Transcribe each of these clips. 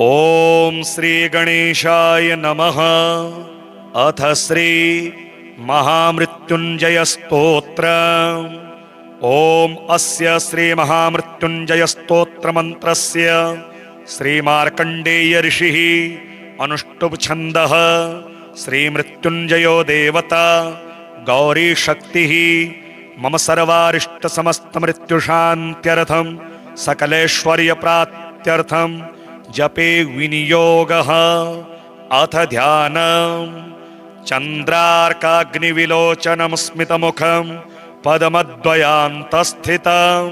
ओम श्री गणेशाय नमः। अथ श्री महामृत्युंजय स्तोत्र। ओम अस्य श्री महामृत्युंजय स्तोत्र मंत्रस्य श्री मार्कंडेय ऋषिः अनुष्टुप छंदः श्री मृत्युंजयो देवता गौरी शक्तिः मम सर्वारिष्ट समस्त मृत्युशान्त्यर्थं सकलैश्वर्य प्राप्त्यर्थं जपे विनियोगः। अथ ध्यानम्। चंद्रार्काग्निविलोचनं स्मितमुखं पद्मद्वयान्तस्थितं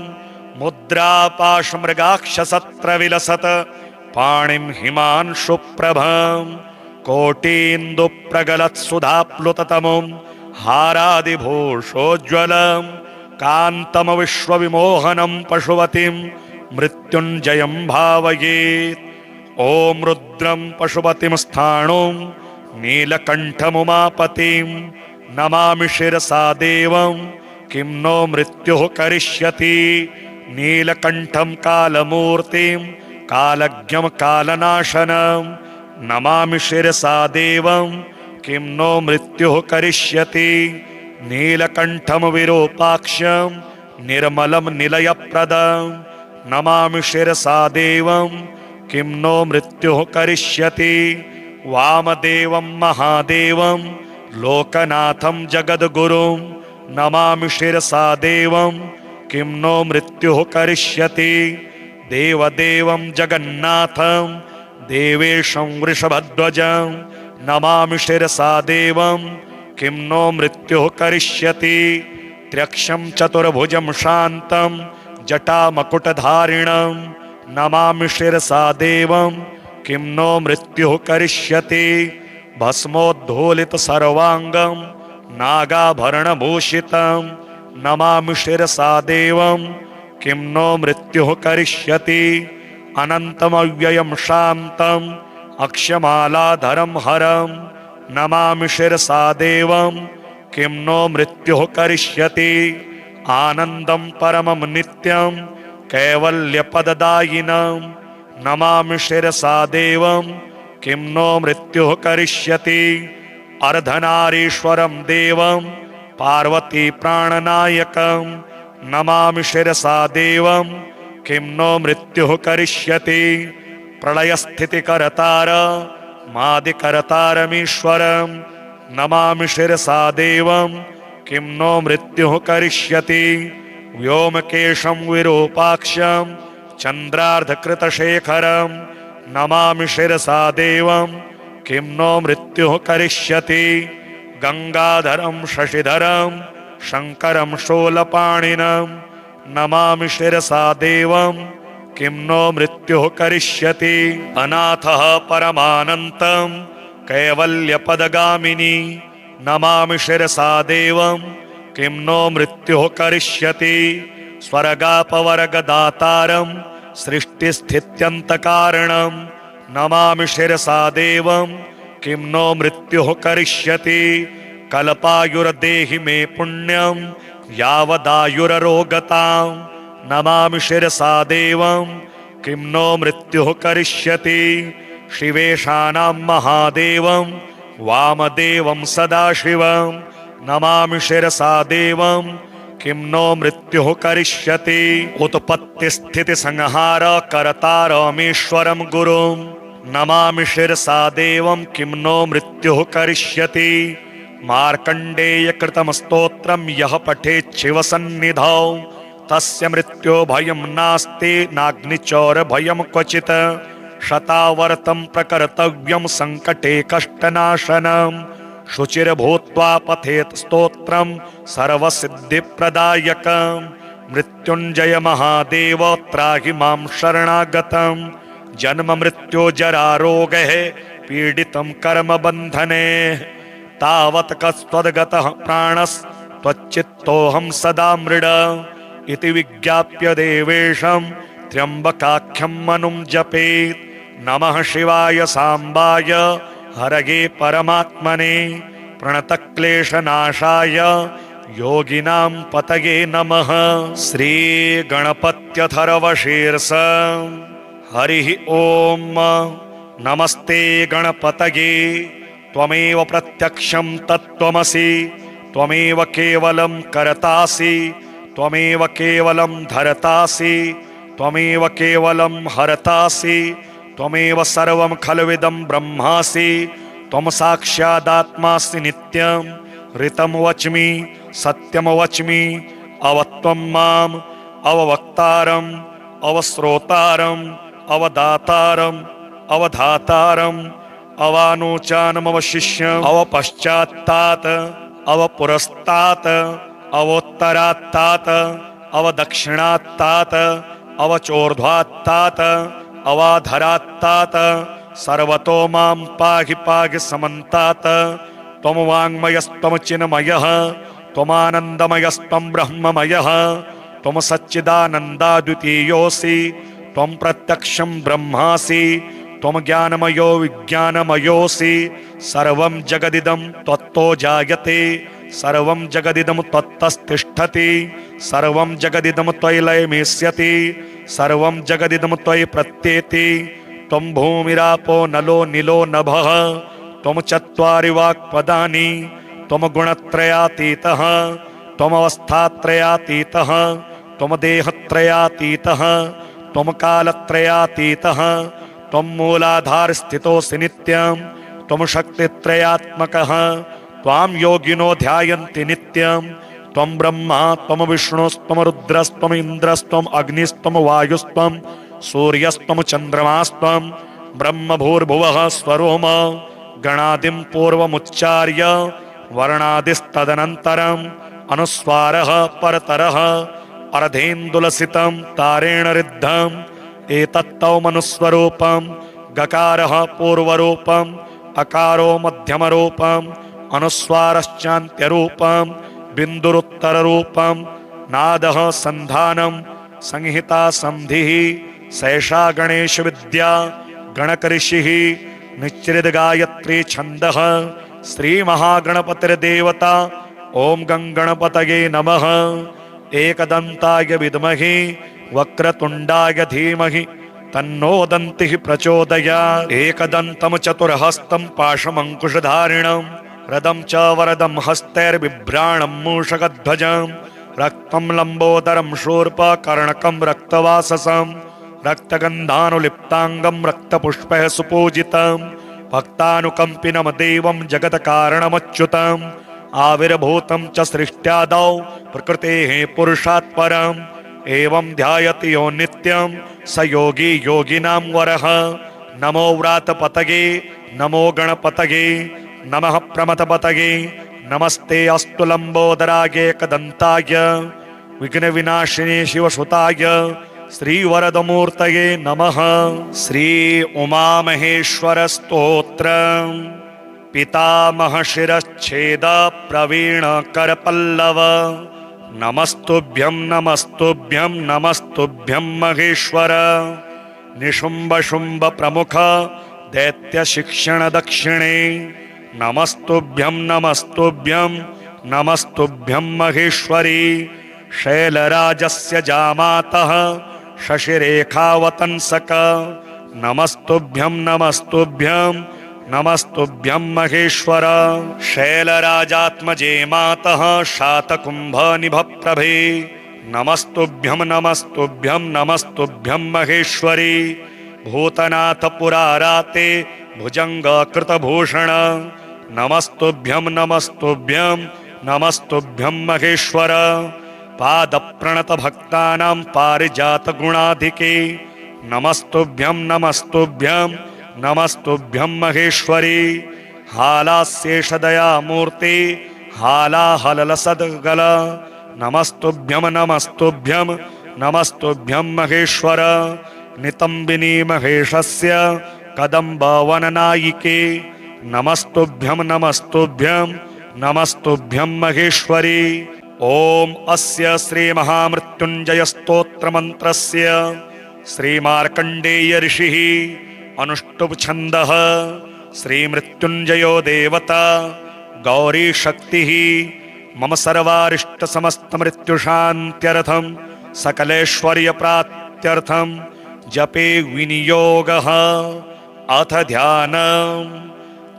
मुद्रापाशमृगाक्षसत्रविलसत पाणिं हिमांशुप्रभं कोटीन्दुप्रगलत्सुधाप्लुततमुं हारादिभूषोज्ज्वलं कान्तमविश्वविमोहनं पशुपतिं मृत्युंजयं भावयेत्। ओम रुद्रं पशुपतिं स्थाणुं नीलकण्ठमुमापतिं नमामि शिरसा देवं किं नो मृत्युः करिष्यति। नीलकण्ठं कालमूर्तिं कालज्ञं कालनाशनं नमामि शिरसा देवं किं नो मृत्युः करिष्यति। नीलकण्ठं विरूपाक्षं निर्मलं निलयप्रदं नमामि शिरसा देवं किं नो मृत्युः करिष्यति। वामदेवं महादेवं लोकनाथं जगद्गुरुं नमामि शिरसा देवं किं नो मृत्युः करिष्यति। देवदेवं जगन्नाथं देवेशं वृषभध्वजं नमामि शिरसा देवं किं नो मृत्युः करिष्यति। त्र्यक्षं चतुर्भुजं शान्तं जटामकुटधारिणं नमामि शिरसा देवं किं नो मृत्युः करिष्यति। भस्मोद्धूलित सर्वांगं नागाभरणभूषितं नमामि शिरसा देवं किं नो मृत्युः करिष्यति। अनन्तमव्ययं शान्तं अक्षमालाधरं हरं नमामि शिरसा देवं किं नो मृत्युः करिष्यति। आनन्दं परमं नित्यं कैवल्यपददायिनं नमामि शिरसा देवं किं नो मृत्युः करिष्यति। अर्धनारीश्वरं देवं पार्वती प्राणनायकं नमामि शिरसा देवं किं नो मृत्युः करिष्यति। प्रलयस्थितिकर्तार मादिकर्तारमीश्वरं नमामि शिरसा देवं किं नो मृत्युः करिष्यति। व्योमकेशं विरूपाक्षं चन्द्रार्धकृतशेखरं नमामि शिरसा देवं किं नो मृत्युः करिष्यति। गंगाधरं शशिधरं शंकरं शूलपाणिनं नमामि शिरसा देवं किं नो मृत्युः करिष्यति। अनाथः परमानन्तं कैवल्यपदगामिनी नमामि शिरसा देवं किं नो मृत्युः करिष्यति। स्वर्गापवर्गदातारं सृष्टिस्थित्यन्तकारणं नमामि शिरसा देवं किं नो मृत्युः करिष्यति। कल्पायुर्देहि मे पुण्यं यावदायुररोगतां नमामि शिरसा देवं किं नो मृत्युः करिष्यति। शिवेशानां महादेवं वामदेवं सदाशिवं नमामि शिरसा देवं किं नो मृत्युः करिष्यति। उत्पत्तिस्थितिसंहार कर्तारमीश्वरं गुरुं नमामि शिरसा देवं किं नो मृत्युः करिष्यति। मार्कण्डेयकृतं स्तोत्रं यः पठेत् शिवसन्निधौ तस्य मृत्यो भयं नास्ति नाग्निचौरभयं क्वचित्। शतावर्तं प्रकर्तव्यं सङ्कटे कष्टनाशनं शुचिर्भूत्वा पठेत् स्तोत्रं सर्वसिद्धिप्रदायकं। मृत्युंजय महादेव त्राहि मां शरणागतं जन्म मृत्यो जरारोगैः पीडितं कर्मबन्धने तावत् कस्त्वद्गतः प्राणस्त्वच्चित्तोऽहं सदा मृड इति विज्ञाप्य देवेशं त्र्यम्बकाख्यं मनुं जपेत्। नमः शिवाय साम्बाय हरये परमात्मने प्रणतक्लेशनाशाय योगिनां पतये नमः। श्री गणपत्यथर्वशीर्ष हरिः ओम नमस्ते गणपतये त्वमेव प्रत्यक्षं तत्त्वमसि त्वमेव केवलं कर्तासि त्वमेव केवलं धर्तासि त्वमेव केवलं हर्तासि त्वमेव सर्वं खल्विदं ब्रह्मासि त्वं साक्षादात्मासि नित्यं ऋतं वच्मि सत्यं वच्मि अवत्वं माम् अववक्तारम् अवश्रोतारम् अवदातारम् अवधातारम् अवानोचानमवशिष्यम् अवपश्चात्तात् अवपुरस्तात् अवोत्तरात्तात् अवदक्षिणात्तात् अवचोर्ध्वात्तात् अवाधरात्तात् सर्वतो मां पाहि पाहि समन्तात् त्वं वाङ्मयस्त्वं चिन्मयः त्वमानन्दमयस्त्वं ब्रह्ममयः त्वं सच्चिदानन्दाद्वितीयोऽसि त्वं प्रत्यक्षं ब्रह्मासि त्वं ज्ञानमयो विज्ञानमयोऽसि सर्वं जगदिदं त्वत्तो जायते सर्वं जगदिदं त्वत्तस्तिष्ठति सर्वं जगदिदं त्वयि लयमेष्यति सर्वं जगदिदं त्वयि प्रत्येति त्वं भूमिरापो नलो निलो नभः त्वं चत्वारि वाक्पदानि त्वं गुणत्रयातीतः त्वमवस्थात्रयातीतः त्वं देहत्रयातीतः त्वं कालत्रयातीतः त्वं मूलाधारस्थितोऽसि नित्यं त्वं शक्तित्रयात्मकः त्वां योगिनो ध्यायन्ति नित्यं त्वं ब्रह्मा त्वं विष्णुस्त्वं रुद्रस्त्वं इन्द्रस्त्वं अग्निस्त्वं वायुस्त्वं सूर्यस्त्वं चन्द्रमास्त्वं ब्रह्मभूर्भुवः स्वरोम गणादिं पूर्वमुच्चार्य वर्णादिस्तदनन्तरम् अनुस्वारः परतरः अर्धेन्दुलसितं तारेण रिद्धम् एतत्तौमनुस्वरूपम् गकारः पूर्वरूपम् अकारो मध्यमरूपम् अनुस्वारश्चान्त्यरूपम् बिन्दुरुत्तररूपम् नादः सन्धानम् संहिता संधिः सैषा गणेश विद्या गणकऋषिः निच्चिद्गायत्री छन्दः श्री महागणपतिर्देवता ओम गंगणपतये नमः एकदंताय विद्महे वक्रतुंडाय धीमहि तन्नो दन्तिः प्रचोदयात् एकदन्तं चतुर्हस्तं पाशमङ्कुशधारिणं रदं च वरदं हस्तैर्बिभ्राणं मूषकध्वजं रक्तं लम्बोदरं शूर्पकर्णकं रक्तवाससं रक्तगन्धानुलिप्ताङ्गं रक्तपुष्पैः सुपूजितं भक्तानुकम्पिनं देवं जगत्कारणमच्युतम् आविर्भूतं च सृष्ट्यादौ प्रकृतेः पुरुषात् परम् एवं ध्यायति यो नित्यं स योगी योगिनां वरः नमो व्रातपतये नमो गणपतये नमः प्रमथपतये नमस्ते अस्तु लम्बोदराय एकदन्ताय विघ्नविनाशिने शिवसुताय श्रीवरदमूर्तये नमः। श्री उमामहेश्वर स्तोत्र पितामह शिरच्छेद प्रवीण करपल्लव नमस्तुभ्यं नमस्तुभ्यं नमस्तुभ्यं महेश्वर निशुम्भ शुम्भ प्रमुख दैत्य शिक्षण दक्षिणे नमस्तुभ्यं नमस्तुभ्यं नमस्तुभ्यं महेश्वरी शैलराजस्य जामातः शशिरेखावतंसक नमस्तुभ्यं नमस्तुभ्यं नमस्तुभ्यं महेश्वर शैलराजात्मजे मातः शातकुम्भनिभप्रभे नमस्तुभ्यं नमस्तुभ्यं नमस्तुभ्यं महेश्वरी भूतनाथ पुराराते भुजङ्गकृतभूषण नमस्तुभ्यं नमस्तुभ्यं नमस्तुभ्यं महेश्वर पादप्रणतभक्तानां पारिजातगुणाधिके नमस्तुभ्यं नमस्तुभ्यं नमस्तुभ्यं महेश्वरी हालास्येषदयामूर्ते हालाहलसद्गल नमस्तुभ्यं नमस्तुभ्यं नमस्तुभ्यं महेश्वर नितम्बिनी महेशस्य कदम्बवननायिके नमस्तुभ्यं नमस्तुभ्यं नमस्तुभ्यं महेश्वरी ओम अस्य श्री महामृत्युंजय स्तोत्र मंत्रस्य श्री मार्कंडेय ऋषिः अनुष्टुप छंदः श्री मृत्युंजयो देवता गौरी शक्तिः मम सर्वारिष्ट समस्त मृत्युशान्त्यर्थं सकलैश्वर्य प्राप्त्यर्थं जपे विनियोगः अथ ध्यानम्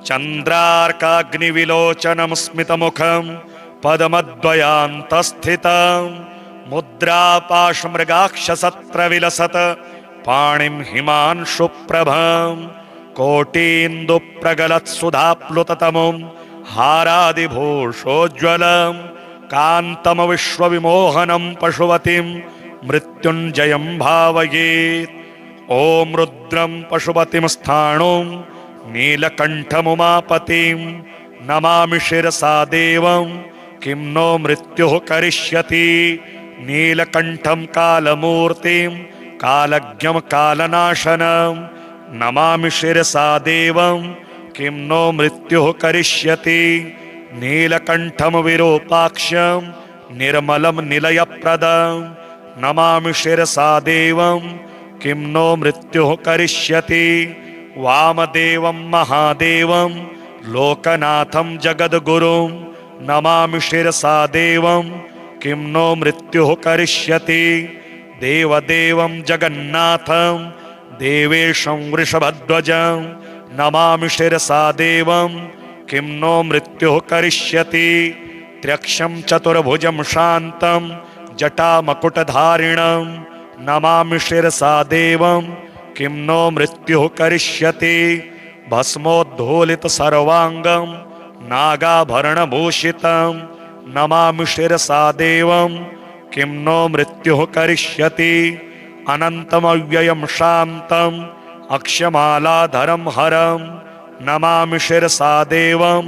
चन्द्रार्काग्निविलोचनं स्मितमुखं पद्मद्वयान्तस्थितं मुद्रापाशमृगाक्षसत्र पाणिं हिमांशुप्रभं कोटीन्दुप्रगलत्सुधाप्लुततमुं हारादिभूषोज्ज्वलं कान्तमविश्वविमोहनं पशुपतिं मृत्युञ्जयं भावयेत्। ॐ रुद्रं पशुपतिं स्थाणुं नीलकण्ठमुमापतिं नमामि शिरसा देवं किं नो मृत्युः करिष्यति। नीलकण्ठं कालमूर्तिं कालज्ञं कालनाशनं नमामि शिरसा देवं किं नो मृत्युः करिष्यति। नीलकण्ठं विरूपाक्षं निर्मलं निलयप्रदं नमामि शिरसा देवं किं नो मृत्युः करिष्यति। वामदेवं महादेवं लोकनाथं जगद्गुरुं नमामि शिरसा देवं किं नो मृत्युः करिष्यति। देवदेवं जगन्नाथं देवेशं वृषभध्वजं नमामि शिरसा देवं किं नो मृत्युः करिष्यति। त्र्यक्षं चतुर्भुजं शान्तं जटामकुटधारिणं नमामि शिरसा देवं किं नो मृत्युः करिष्यति। भस्मोद्धूलितसर्वाङ्गं नागाभरणभूषितं नमामि शिरसा देवं किं नो मृत्युः करिष्यति। अनन्तमव्ययं शान्तं अक्षमालाधरं हरं नमामि शिरसा देवं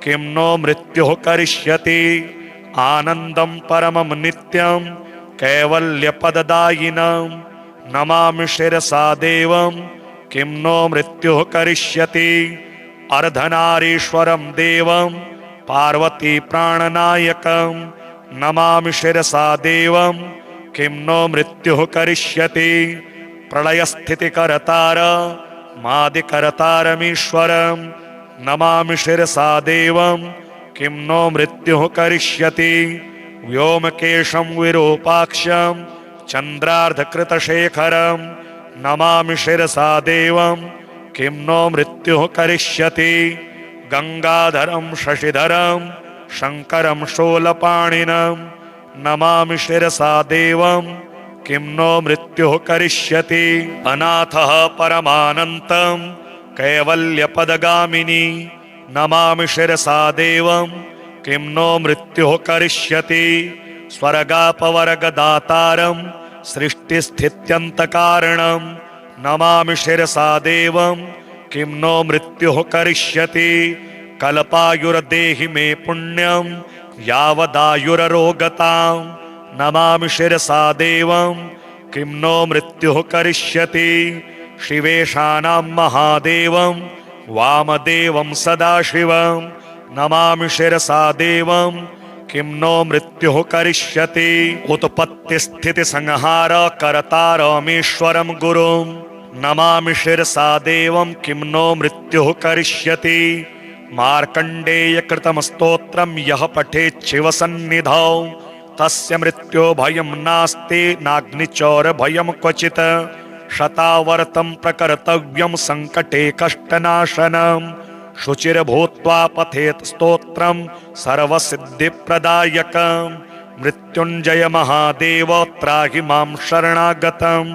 किं नो मृत्युः करिष्यति। आनन्दं परमं नित्यं कैवल्यपददायिनं नमामि शिरसा देवं किं नो मृत्युः करिष्यति। अर्धनारीश्वरं देवं पार्वती प्राणनायकं नमामि शिरसा देवं किं नो मृत्युः करिष्यति। प्रलयस्थितिकर्तार मादिकर्तारमीश्वरं नमामि शिरसा देवं किं नो मृत्युः करिष्यति। व्योमकेशं विरूपाक्षं चन्द्रार्धकृतशेखरं नमामि शिरसा देवं किं नो मृत्युः करिष्यति। गंगाधरं शशिधरं शंकरं शूलपाणिनं नमामि शिरसा देवं किं नो मृत्युः करिष्यति। अनाथः परमानन्तं कैवल्यपदगामिनी नमामि शिरसा देवं किं नो मृत्युः करिष्यति। स्वर्गापवर्गदातारं सृष्टिस्थित्यन्तकारणं नमामि शिरसा देवं किं नो मृत्युः करिष्यति। कल्पायुर्देहि मे पुण्यं यावदायुररोगतां नमामि शिरसा देवं किं नो मृत्युः करिष्यति। शिवेशानां महादेवं वामदेवं सदाशिवं नमामि शिरसा देवं किं नो मृत्युः करिष्यति। उत्पत्तिस्थितिसंहार कर्तारमीश्वरं गुरुं नमामि शिरसा देवं किं नो मृत्युः करिष्यति। मार्कण्डेयकृतं स्तोत्रं यः पठेत् शिवसन्निधौ तस्य मृत्यो भयं नास्ति नाग्निचौरभयं क्वचित्। शतावर्तं प्रकर्तव्यं सङ्कटे कष्टनाशनं शुचिर्भूत्वा पठेत् स्तोत्रं सर्वसिद्धिप्रदायकं। मृत्युञ्जय महादेव त्राहि मां शरणागतं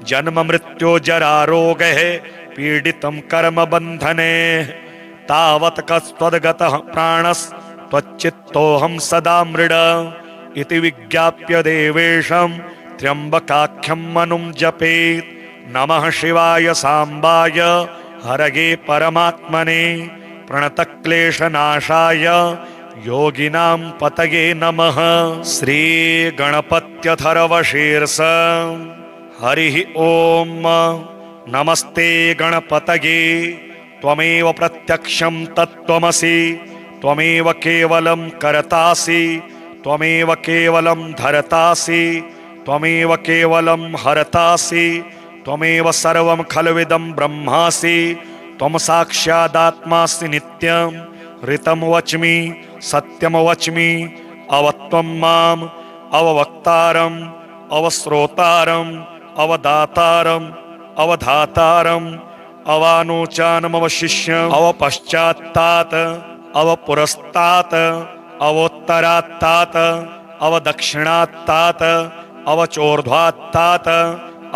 जन्म मृत्यो जरारोगैः पीडितं कर्मबन्धने तावत् कस्त्वद्गतः प्राणस्त्वच्चित्तोऽहं सदा मृड इति विज्ञाप्य देवेशं त्र्यम्बकाख्यं मनुं जपेत्। नमः शिवाय साम्बाय हरये परमात्मने प्रणतक्लेशनाशाय योगिनां पतये नमः। श्रीगणपत्यथर्वशीर्ष हरिः ॐ नमस्ते गणपतये त्वमेव प्रत्यक्षं तत्त्वमसि त्वमेव केवलं कर्तासि त्वमेव केवलं धर्तासि त्वमेव केवलं हर्तासि त्वमेव सर्वं खल्विदं ब्रह्मासि त्वं साक्षादात्मासि नित्यं ऋतं वच्मि सत्यं वच्मि अवत्वं माम् अववक्तारम् अवश्रोतारम् अवदातारम् अवधातारम् अवानोचानमवशिष्यम् अवपश्चात्तात् अवपुरस्तात् अवोत्तरात्तात् अवदक्षिणात्तात् अवचोर्ध्वात्तात्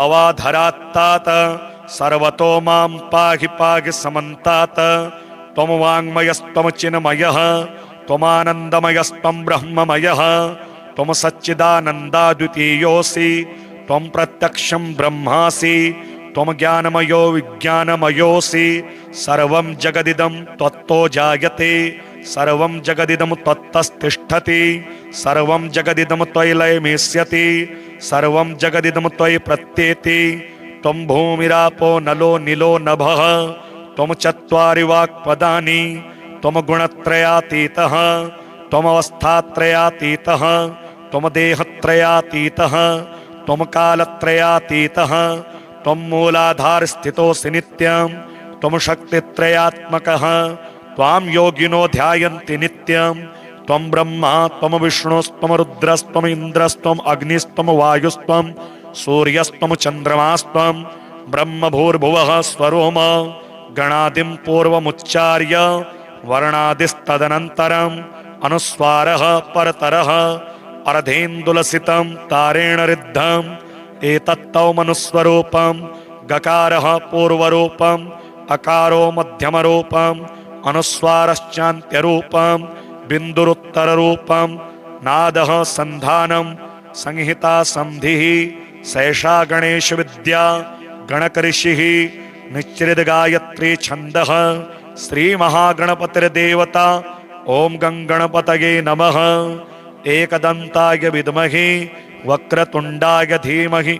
अवाधरात्तात् सर्वतो मां पाहि पाहि समन्तात् त्वं वाङ्मयस्त्वं चिन्मयः त्वमानन्दमयस्त्वं ब्रह्ममयः त्वं सच्चिदानन्दाद्वितीयोऽसि त्वं प्रत्यक्षं ब्रह्मासि त्वं ज्ञानमयो विज्ञानमयोऽसि सर्वं जगदिदं त्वत्तो जायते सर्वं जगदिदं त्वत्तस्तिष्ठति सर्वं जगदिदं त्वयि लयमेष्यति सर्वं जगदिदं त्वयि प्रत्येति त्वं भूमिरापो नलो नीलो नभः त्वं चत्वारि वाक्पदानि त्वं गुणत्रयातीतः त्वमवस्थात्रयातीतः त्वं देहत्रयातीतः त्वं कालत्रयातीतः त्वं मूलाधारस्थितोऽसि नित्यं त्वं शक्तित्रयात्मकः त्वां योगिनो ध्यायन्ति नित्यं त्वं ब्रह्मा त्वं विष्णुस्त्वं रुद्रस्त्वं इन्द्रस्त्वं अग्निस्त्वं वायुस्त्वं सूर्यस्त्वं चन्द्रमास्त्वं ब्रह्मभूर्भुवः स्वरोम गणादिं पूर्वमुच्चार्य वर्णादिस्तदनन्तरम् अनुस्वारः परतरः अर्धेन्दुलसितं तारेण रिद्धम् एतत्तौमनुस्वरूपं गकारः पूर्वरूपम् अकारो मध्यमरूपम् अनुस्वारश्चान्त्यरूपं बिन्दुरुत्तररूपं नादः सन्धानं संहिता संधिः सैषा गणेशविद्या गणकऋषिः निच्चिद्गायत्री छन्दः श्रीमहागणपतिर्देवता ॐ गङ्गणपतये नमः। एकदन्ताय विद्महे वक्रतुण्डाय धीमहि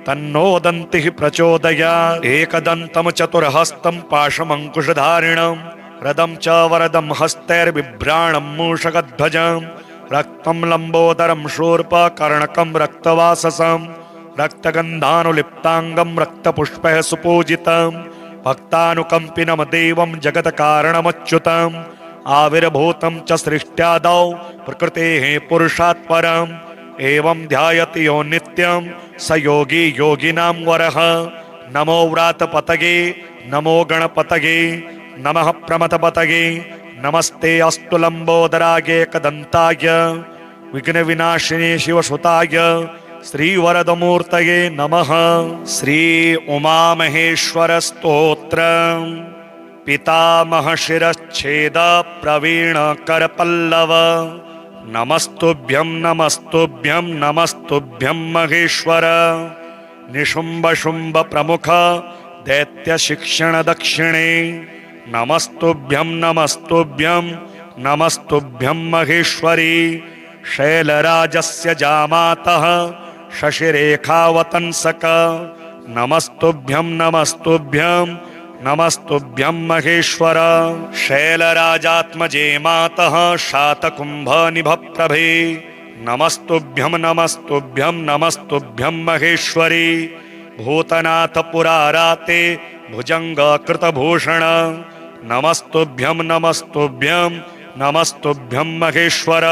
तन्नो दन्तिः प्रचोदयात्। एकदन्तं चतुर्हस्तं पाशमङ्कुशधारिणं रदं च वरदं हस्तैर्बिभ्राणं मूषकध्वजं रक्तं लम्बोदरं शूर्पकर्णकं रक्तवाससं रक्तगन्धानुलिप्ताङ्गं रक्तपुष्पैः सुपूजितं भक्तानुकम्पिनं देवं जगत्कारणमच्युतम् आविर्भूतं च सृष्ट्यादौ प्रकृतेः पुरुषात् परम् एवं ध्यायति यो नित्यं स योगी योगिनां वरः। नमो व्रातपतये नमो गणपतये नमः प्रमथपतये नमस्ते अस्तु लम्बोदराय एकदन्ताय विघ्नविनाशिने शिवसुताय श्रीवरदमूर्तये नमः। श्री उमामहेश्वर स्तोत्र पितामहशिरच्छेद प्रवीण करपल्लव नमस्तुभ्यं नमस्तुभ्यं नमस्तुभ्यं महेश्वर निशुम्भ शुम्भ प्रमुख दैत्य शिक्षण दक्षिणे नमस्तुभ्यं नमस्तुभ्यं नमस्तुभ्यं महेश्वरी शैलराजस्य जामातः शशिरेखावतंसक नमस्तुभ्यं नमस्तुभ्यं नमस्तुभ्यं महेश्वर शैलराजात्मजे मातः शातकुम्भनिभप्रभे नमस्तुभ्यं नमस्तुभ्यं नमस्तुभ्यं महेश्वरी भूतनाथ पुराराते भुजङ्गकृतभूषण नमस्तुभ्यं नमस्तुभ्यं नमस्तुभ्यं महेश्वर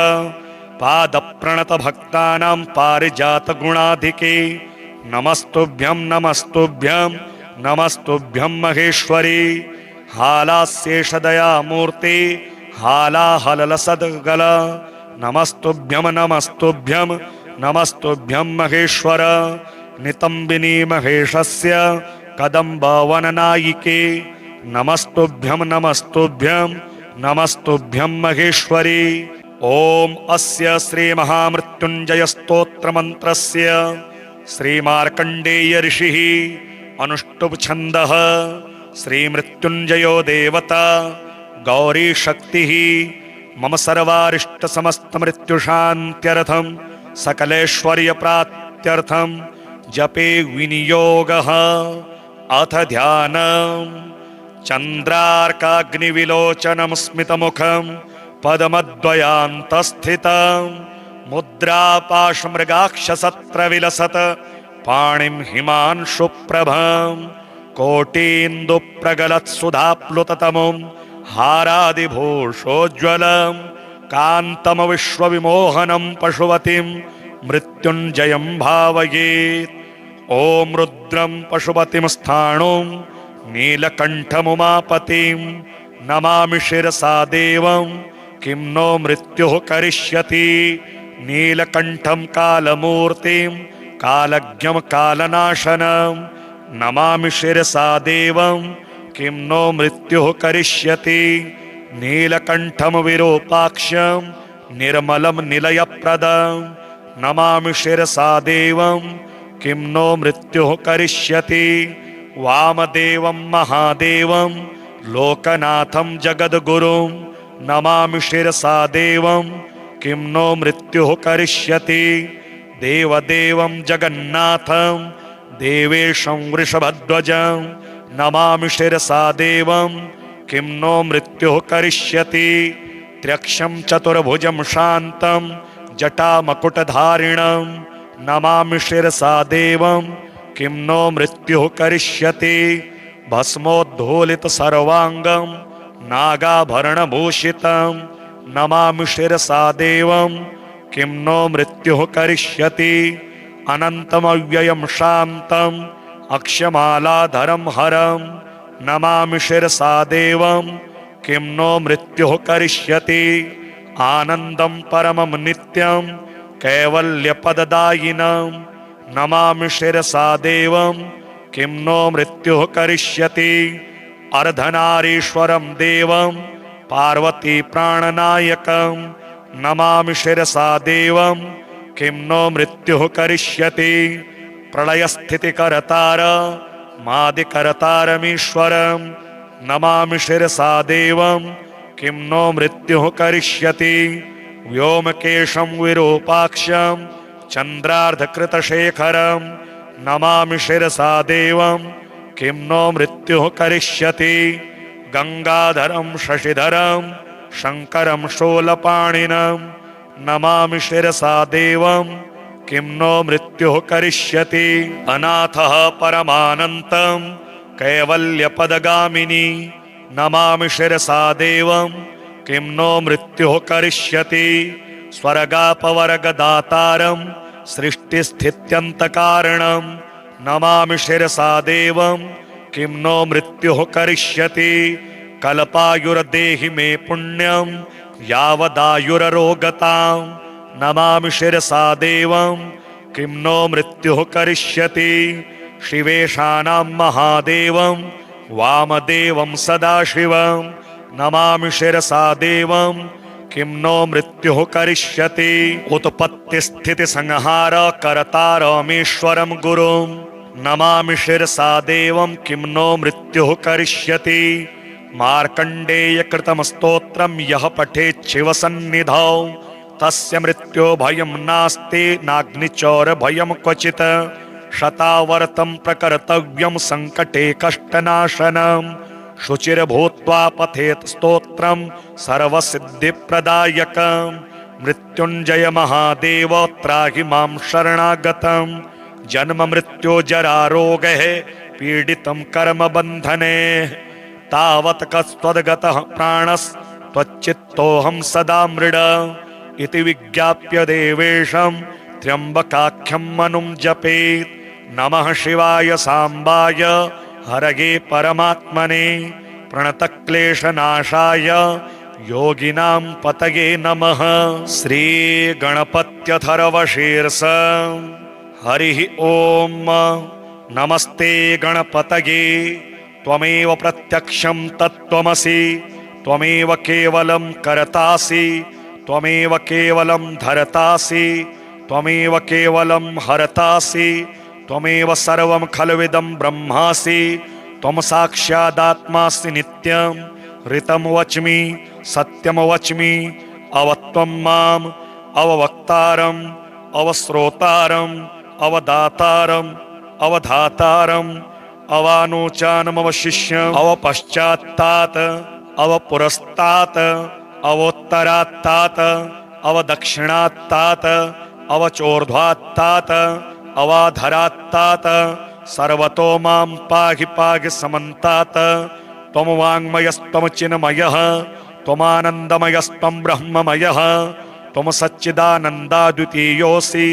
पादप्रणतभक्तानां पारिजातगुणाधिके नमस्तुभ्यं नमस्तुभ्यं नमस्तुभ्यं महेश्वरी हालास्येषदयामूर्ति हालाहलसद्गल नमस्तुभ्यं नमस्तुभ्यं नमस्तुभ्यं महेश्वर नितम्बिनी महेशस्य कदम्बवननायिके नमस्तुभ्यं नमस्तुभ्यं नमस्तुभ्यं महेश्वरी। ॐ अस्य श्रीमहामृत्युञ्जय स्तोत्रमन्त्रस्य श्रीमार्कण्डेय ऋषिः अनुष्टुप् छन्दः श्रीमृत्युञ्जयो देवता गौरी शक्तिः मम सर्वारिष्टसमस्तमृत्युशान्त्यर्थं सकलैश्वर्यप्राप्त्यर्थं जपे विनियोगः। अथ ध्यानम् चन्द्रार्काग्निविलोचनं स्मितमुखं पद्मद्वयान्तस्थितं मुद्रापाशमृगाक्षसत्रविलसत पाणिं हिमांशुप्रभं कोटीन्दुप्रगलत्सुधाप्लुततमुं हारादिभूषोज्ज्वलं कान्तमविश्वविमोहनं पशुवतीं मृत्युञ्जयं भावयेत्। ॐ रुद्रं पशुपतिं स्थाणुं नीलकण्ठमुमापतिं नमामि शिरसा देवं किं नो मृत्युः करिष्यति। नीलकण्ठं कालमूर्तिं कालज्ञं कालनाशनं नमामि शिरसा देवं किं नो मृत्युः करिष्यति। नीलकण्ठं विरूपाक्षं निर्मलं निलयप्रदं नमामि शिरसा देवं किं नो मृत्युः करिष्यति। वामदेवं महादेवं लोकनाथं जगद्गुरुं नमामि शिरसा देवं किं नो मृत्युः करिष्यति। देवदेवं जगन्नाथं देवेशं वृषभध्वजं नमामि शिरसा देवं किं नो मृत्युः करिष्यति। त्र्यक्षं चतुर्भुजं शान्तं जटामकुटधारिणं नमामि शिरसा देवं किं नो मृत्युः करिष्यति। भस्मोद्धूलितसर्वाङ्गं नागाभरणभूषितं नमामि शिरसा देवं किं नो मृत्युः करिष्यति। अनन्तमव्ययं शान्तं अक्षमालाधरं हरं नमामि शिरसा देवं किं नो मृत्युः करिष्यति। आनन्दं परमं नित्यं कैवल्यपददायिनं नमामि शिरसा देवं किं नो मृत्युः करिष्यति। अर्धनारीश्वरं देवं पार्वती प्राणनायकं नमामि शिरसा देवं किं नो मृत्युः करिष्यति। प्रलयस्थितिकर्तार मादिकर्तारमीश्वरं नमामि शिरसा देवं किं नो मृत्युः करिष्यति। व्योमकेशं विरूपाक्षं चन्द्रार्धकृतशेखरं नमामि शिरसा देवं किं नो मृत्युः करिष्यति। गंगाधरं शशिधरं शङ्करं शूलपाणिनं नमामि शिरसा देवं किं नो मृत्युः करिष्यति। अनाथः परमानन्तं कैवल्यपदगामिनी नमामि शिरसा देवं किं नो मृत्युः करिष्यति। स्वर्गापवर्गदातारं सृष्टिस्थित्यन्तकारणं नमामि शिरसा देवं किं नो मृत्युः करिष्यति। कल्पायुर्देहि मे पुण्यं यावदायुररोगतां नमामि शिरसा देवं किं नो मृत्युः करिष्यति। शिवेशानां महादेवं वामदेवं सदाशिवं नमामि शिरसा देवं किं नो मृत्युः करिष्यति। उत्पत्तिस्थितिसंहार कर्तारमीश्वरं गुरुं नमामि शिरसा देवं किं नो मृत्युः करिष्यति। मार्कण्डेयकृतं स्तोत्रं यः पठेत् शिवसन्निधौ तस्य मृत्यो भयं नास्ति नाग्निचौरभयं क्वचित्। शतावर्तं प्रकर्तव्यं सङ्कटे कष्टनाशनं शुचिर्भूत्वा पठेत् स्तोत्रं सर्वसिद्धिप्रदायकं। मृत्युञ्जय महादेव त्राहि मां शरणागतं जन्म मृत्यो जरारोगैः पीडितं कर्मबन्धने तावत् कस्त्वद्गतः प्राणस्त्वच्चित्तोऽहं सदा मृड इति विज्ञाप्य देवेशं त्र्यम्बकाख्यं मनुं जपेत्। नमः शिवाय साम्बाय हरये परमात्मने प्रणतक्लेशनाशाय योगिनां पतये नमः। श्रीगणपत्यथर्वशीर्ष हरिः ॐ। नमस्ते गणपतये त्वमेव प्रत्यक्षं तत्त्वमसि त्वमेव केवलं कर्तासि त्वमेव केवलं धर्तासि त्वमेव केवलं हर्तासि त्वमेव सर्वं खल्विदं ब्रह्मासि त्वं साक्षादात्मासि नित्यं ऋतं वच्मि सत्यं वच्मि अवत्वं माम् अववक्तारम् अवश्रोतारम् अवदातारम् अवधातारम् अवानोचानमवशिष्यम् अवपश्चात्तात् अवपुरस्तात् अवोत्तरात्तात् अवदक्षिणात्तात् अवचोर्ध्वात्तात् अवाधरात्तात् सर्वतो मां पाहि पाहि समन्तात्। त्वं वाङ्मयस्त्वं चिन्मयः त्वमानन्दमयस्त्वं ब्रह्ममयः त्वं सच्चिदानन्दाद्वितीयोऽसि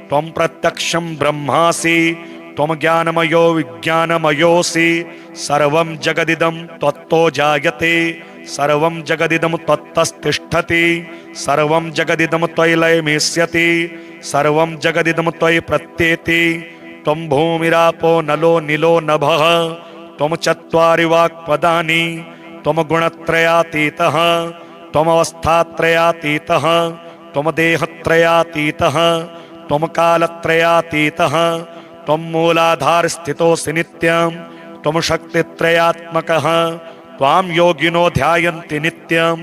त्वं प्रत्यक्षं ब्रह्मासि त्वं ज्ञानमयो विज्ञानमयोऽसि सर्वं जगदिदं त्वत्तो जायते सर्वं जगदिदं त्वत्तस्तिष्ठति सर्वं जगदिदं त्वयि लयमेष्यति सर्वं जगदिदं त्वयि प्रत्येति त्वं भूमिरापो नलो नीलो नभः त्वं चत्वारि वाक्पदानि त्वं गुणत्रयातीतः त्वमवस्थात्रयातीतः त्वं देहत्रयातीतः त्वं कालत्रयातीतः त्वं मूलाधारस्थितोऽसि नित्यं त्वं शक्तित्रयात्मकः त्वां योगिनो ध्यायन्ति नित्यं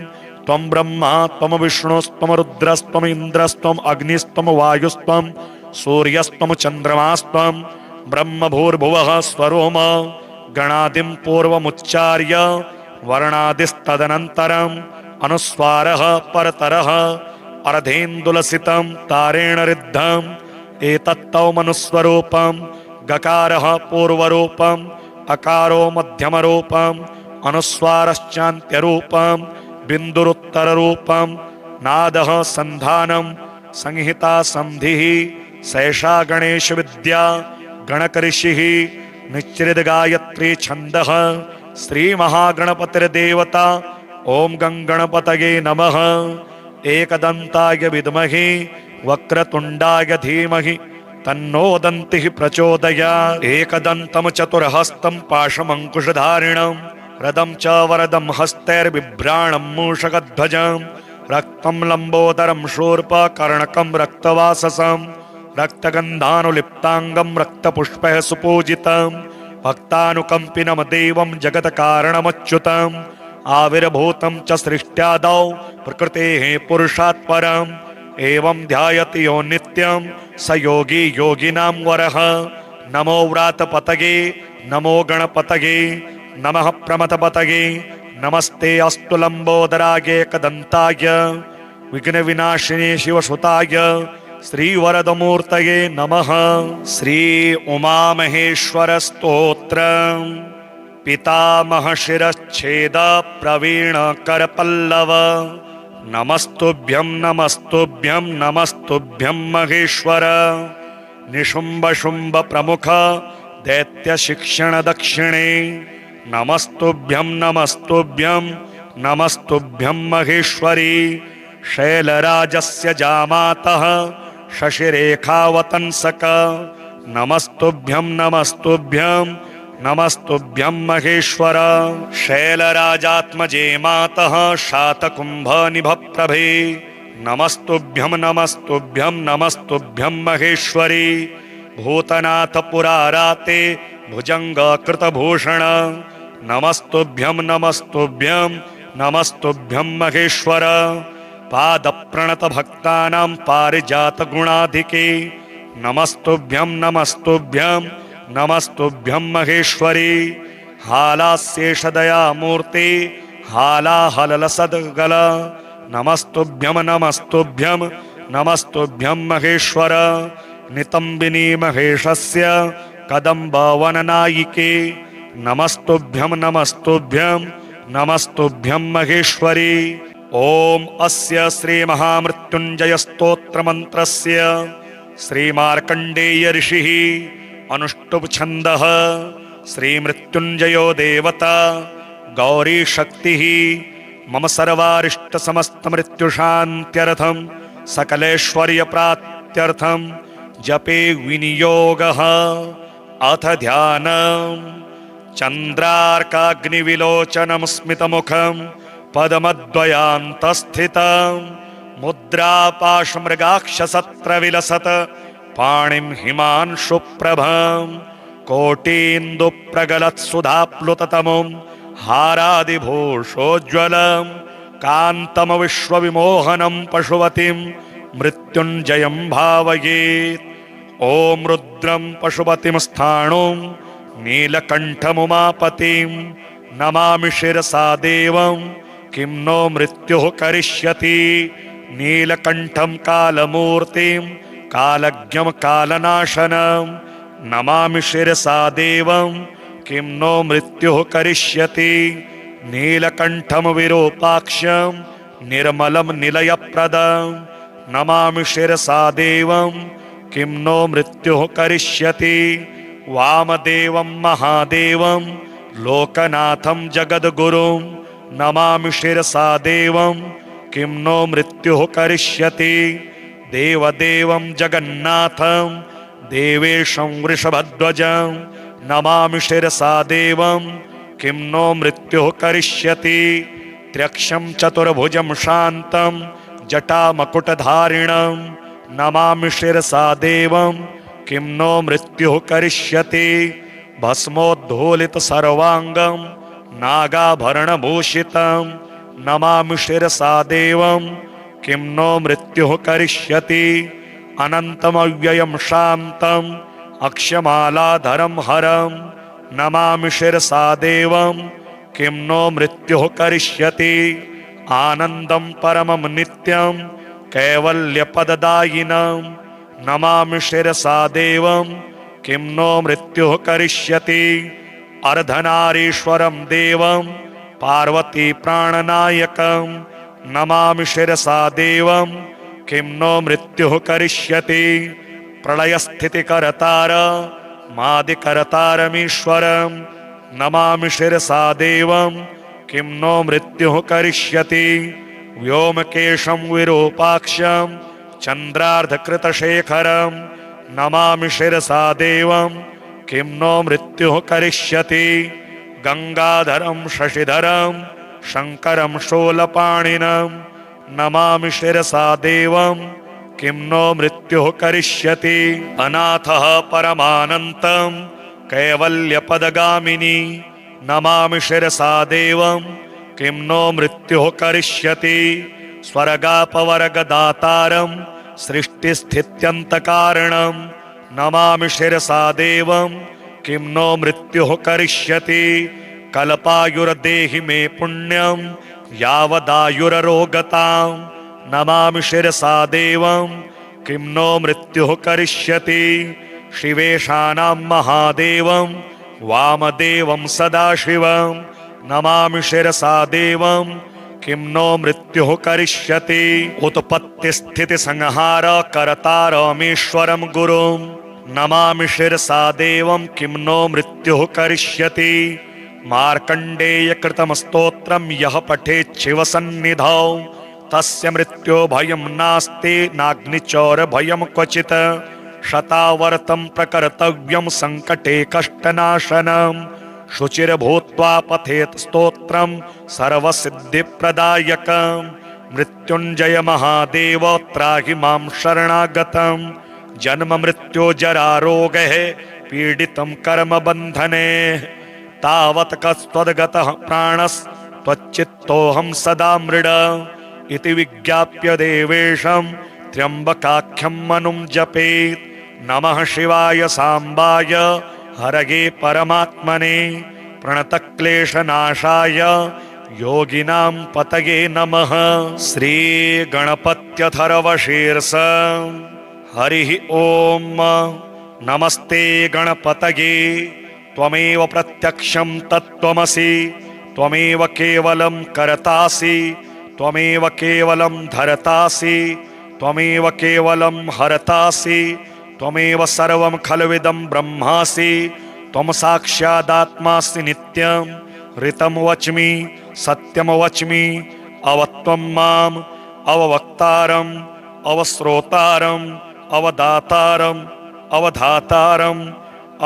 त्वं ब्रह्मा त्वं विष्णुस्त्वं रुद्रस्त्वं इन्द्रस्त्वं अग्निस्त्वं वायुस्त्वं सूर्यस्त्वं चन्द्रमास्त्वं ब्रह्मभूर्भुवः स्वरोम गणादिं पूर्वमुच्चार्य वर्णादिस्तदनन्तरम् अनुस्वारः परतरः अर्धेन्दुलसितं तारेण रिद्धम् एतत्तौमनुस्वरूपं गकारः पूर्वरूपम् अकारो मध्यमरूपम् अनुस्वारश्चान्त्यरूपम् बिन्दुरुत्तररूपम् नादः सन्धानं संहिता संधिः सैषा गणेशविद्या गणकऋषिः निच्चिद्गायत्री छन्दः श्रीमहागणपतिर्देवता ॐ गङ्गणपतये नमः एकदन्ताय विद्महे वक्रतुण्डाय धीमहि तन्नो दन्तिः प्रचोदयात् एकदन्तं चतुर्हस्तं पाशमङ्कुशधारिणं रदं च वरदं हस्तैर्बिभ्राणं मूषकध्वजं रक्तं लम्बोदरं शूर्पकर्णकं रक्तवाससं रक्तगन्धानुलिप्ताङ्गं रक्तपुष्पैः सुपूजितं भक्तानुकम्पिनं देवं जगत्कारणमच्युतम् आविर्भूतं च सृष्ट्यादौ प्रकृतेः पुरुषात् परम् एवं ध्यायति यो नित्यं स योगी योगिनां वरः नमो व्रातपतये नमो गणपतये नमः प्रमथपतये नमस्ते अस्तु लम्बोदराय एकदन्ताय विघ्नविनाशिने शिवसुताय श्रीवरदमूर्तये नमः। श्री उमामहेश्वरस्तोत्रम् पितामह शिरच्छेद प्रवीण करपल्लव नमस्तुभ्यं नमस्तुभ्यं नमस्तुभ्यं महेश्वर निशुम्भ शुम्भ प्रमुख दैत्य शिक्षण दक्षिणे नमस्तुभ्यं नमस्तुभ्यं नमस्तुभ्यं महेश्वरी शैलराजस्य जामातः शशिरेखावतंसक नमस्तुभ्यं नमस्तुभ्यं नमस्तुभ्यं महेश्वर शैलराजात्मजे मातः शातकुम्भनिभप्रभे नमस्तुभ्यं नमस्तुभ्यं नमस्तुभ्यं महेश्वरी भूतनाथ पुराराते भुजङ्गकृतभूषण नमस्तुभ्यं नमस्तुभ्यं नमस्तुभ्यं महेश्वर पादप्रणतभक्तानां पारिजातगुणाधिके नमस्तुभ्यं नमस्तुभ्यं नमस्तुभ्यं महेश्वरी हालास्येषदयामूर्ति हालाहलसद्गल नमस्तुभ्यं नमस्तुभ्यं नमस्तुभ्यं महेश्वर नितम्बिनी महेशस्य कदम्बवननायिके नमस्तुभ्यं नमस्तुभ्यं नमस्तुभ्यं महेश्वरी ॐ अस्य श्रीमहामृत्युञ्जय स्तोत्रमन्त्रस्य श्रीमार्कण्डेय ऋषिः अनुष्टुप् छन्दः श्रीमृत्युञ्जयो देवता गौरी शक्तिः मम सर्वारिष्टसमस्तमृत्युशान्त्यर्थं सकलैश्वर्यप्राप्त्यर्थं जपे विनियोगः। अथ ध्यानम् चन्द्रार्काग्निविलोचनं स्मितमुखं पद्मद्वयान्तस्थितं मुद्रापाशमृगाक्षसत्रविलसत पाणिं हिमांशुप्रभं कोटीन्दुप्रगलत्सुधाप्लुततमुं हारादिभूषोज्ज्वलं कान्तमविश्वविमोहनं पशुपतिं मृत्युञ्जयं भावयेत्। ॐ रुद्रं पशुपतिं स्थाणुं नीलकण्ठमुमापतिं नमामि शिरसा देवं किं नो मृत्युः करिष्यति। नीलकण्ठं कालमूर्तिं कालज्ञं कालनाशनं नमामि शिरसा देवं किं नो मृत्युः करिष्यति। नीलकण्ठं विरूपाक्षं निर्मलं निलयप्रदं नमामि शिरसा देवं किं नो मृत्युः करिष्यति। वामदेवं महादेवं लोकनाथं जगद्गुरुं नमामि शिरसा देवं किं नो मृत्युः करिष्यति। देवदेवं जगन्नाथं देवेशं वृषभध्वजं नमामि शिरसा देवं किं नो मृत्युः करिष्यति। त्र्यक्षं चतुर्भुजं शान्तं जटामकुटधारिणं नमामि शिरसा देवं किं नो मृत्युः करिष्यति। भस्मोद्धूलित सर्वांगं नागाभरणभूषितं नमामि शिरसा देवं किं नो मृत्युः करिष्यति। अनन्तमव्ययं शान्तं अक्षमालाधरं हरं नमामि शिरसा देवं किं नो मृत्युः करिष्यति। आनन्दं परमं नित्यं कैवल्यपददायिनं नमामि शिरसा देवं किं नो मृत्युः करिष्यति। अर्धनारीश्वरं देवं पार्वती प्राणनायकं नमामि शिरसा देवं किं नो मृत्युः करिष्यति। प्रलयस्थितिकर्तार मादिकर्तारमीश्वरं नमामि शिरसा देवं किं नो मृत्युः करिष्यति। व्योमकेशं विरूपाक्षं चन्द्रार्धकृतशेखरं नमामि शिरसा देवं किं नो मृत्युः करिष्यति। गंगाधरं शशिधरं शंकरं शूलपाणिनं नमामि शिरसा देवं किं नो मृत्युः करिष्यति। अनाथः परमानन्तं कैवल्यपदगामिनी नमामि शिरसा देवं किं नो मृत्युः करिष्यति। स्वर्गापवर्गदातारं सृष्टिस्थित्यन्तकारणं नमामि शिरसा देवं किं नो मृत्युः करिष्यति। कल्पायुर्देहि मे पुण्यं यावदायुररोगतां नमामि शिरसा देवं किं नो मृत्युः करिष्यति। शिवेशानां महादेवं वामदेवं सदाशिवं नमामि शिरसा देवं किं नो मृत्युः करिष्यति। उत्पत्तिस्थितिसंहार कर्तारमीश्वरं गुरुं नमामि शिरसा देवं किं नो मृत्युः करिष्यति। मार्कण्डेयकृतं स्तोत्रं यः पठेत् शिवसन्निधौ तस्य मृत्यो भयं नास्ति नाग्निचौरभयं क्वचित्। शतावर्तं प्रकर्तव्यं सङ्कटे कष्टनाशनं शुचिर्भूत्वा पठेत् स्तोत्रं सर्वसिद्धिप्रदायकं। मृत्युञ्जय महादेव त्राहि मां शरणागतं जन्म मृत्यो जरा रोगैः पीडितं कर्मबन्धने। तावत् कस्त्वद्गतः प्राणस्त्वच्चित्तोऽहं सदा मृड इति विज्ञाप्य देवेशं त्र्यम्बकाख्यं मनुं जपेत्। नमः शिवाय साम्बाय हरये परमात्मने प्रणतक्लेशनाशाय योगिनां पतये नमः। श्रीगणपत्यथर्वशीर्ष हरिः ॐ। नमस्ते गणपतये त्वमेव प्रत्यक्षं तत्त्वमसि त्वमेव केवलं कर्तासि त्वमेव केवलं धर्तासि त्वमेव केवलं हर्तासि त्वमेव सर्वं खल्विदं ब्रह्मासि। त्वं साक्षादात्मासि नित्यं ऋतं वच्मि सत्यं वच्मि अवत्वं माम् अववक्तारम् अवश्रोतारम् अवदातारम् अवधातारम्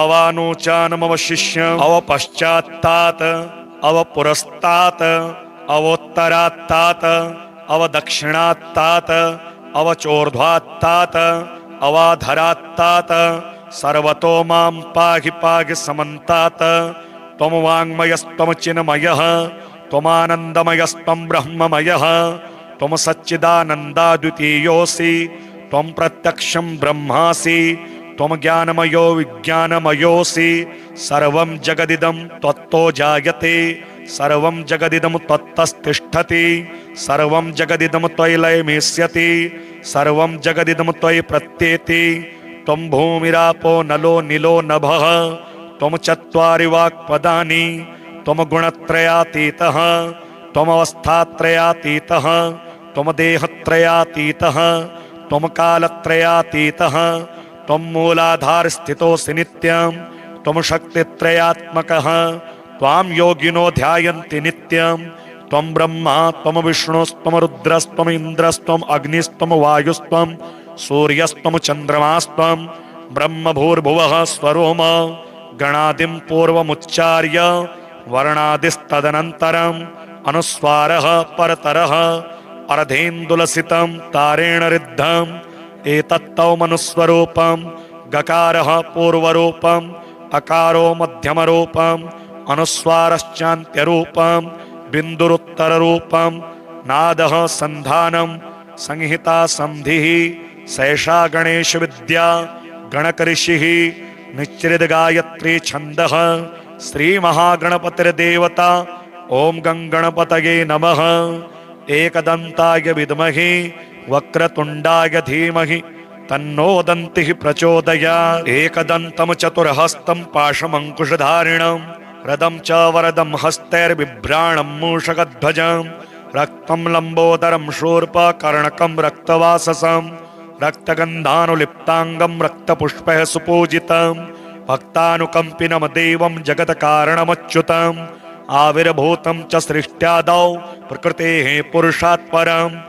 अवानोचानमवशिष्यम् अवपश्चात्तात् अवपुरस्तात् अवोत्तरात्तात् अवदक्षिणात्तात् अवचोर्ध्वात्तात् अवाधरात्तात् सर्वतो मां पाहि पाहि समन्तात्। त्वं वाङ्मयस्त्वं चिन्मयः त्वमानन्दमयस्त्वं ब्रह्ममयः त्वं सच्चिदानन्दाद्वितीयोऽसि त्वं प्रत्यक्षं ब्रह्मासि त्वं ज्ञानमयो विज्ञानमयोऽसि। सर्वं जगदिदं त्वत्तो जायते सर्वं जगदिदं त्वत्तस्तिष्ठति सर्वं जगदिदं त्वयि लयमेष्यति सर्वं जगदिदं त्वयि प्रत्येति। त्वं भूमिरापो नलो निलो नभः त्वं चत्वारि वाक्पदानि त्वं गुणत्रयातीतः त्वमवस्थात्रयातीतः त्वं देहत्रयातीतः त्वं कालत्रयातीतः त्वं मूलाधारस्थितोऽसि नित्यं त्वं शक्तित्रयात्मकः त्वां योगिनो ध्यायन्ति नित्यं त्वं ब्रह्मा त्वं विष्णुस्त्वं रुद्रस्त्वं इन्द्रस्त्वं अग्निस्त्वं वायुस्त्वं सूर्यस्त्वं चन्द्रमास्त्वं ब्रह्मभूर्भुवः स्वरोम गणादिं पूर्वमुच्चार्य वर्णादिस्तदनन्तरम् अनुस्वारः परतरः अर्धेन्दुलसितं तारेण रिद्धम् एतत्तौ मनुस्वरूपं गकारः पूर्वरूपम् अकारो मध्यमरूपम् अनुस्वारश्चान्त्यरूपम् बिन्दुरुत्तररूपम् नादः सन्धानं संहिता संधिः सैषा गणेशविद्या गणकऋषिः निच्चिद्गायत्री छन्दः श्रीमहागणपतिर्देवता ॐ गङ्गणपतये नमः। एकदन्ताय विद्महे वक्रतुण्डाय धीमहि तन्नो दन्तिः प्रचोदयात्। एकदन्तं चतुर्हस्तं पाशमङ्कुशधारिणं रदं च वरदं हस्तैर्बिभ्राणं मूषकध्वजं रक्तं लम्बोदरं शूर्पकर्णकं रक्तवाससं रक्तगन्धानुलिप्ताङ्गं रक्तपुष्पैः सुपूजितं भक्तानुकम्पिनं देवं जगत्कारणमच्युतम् आविर्भूतं च सृष्ट्यादौ प्रकृतेः पुरुषात् परम्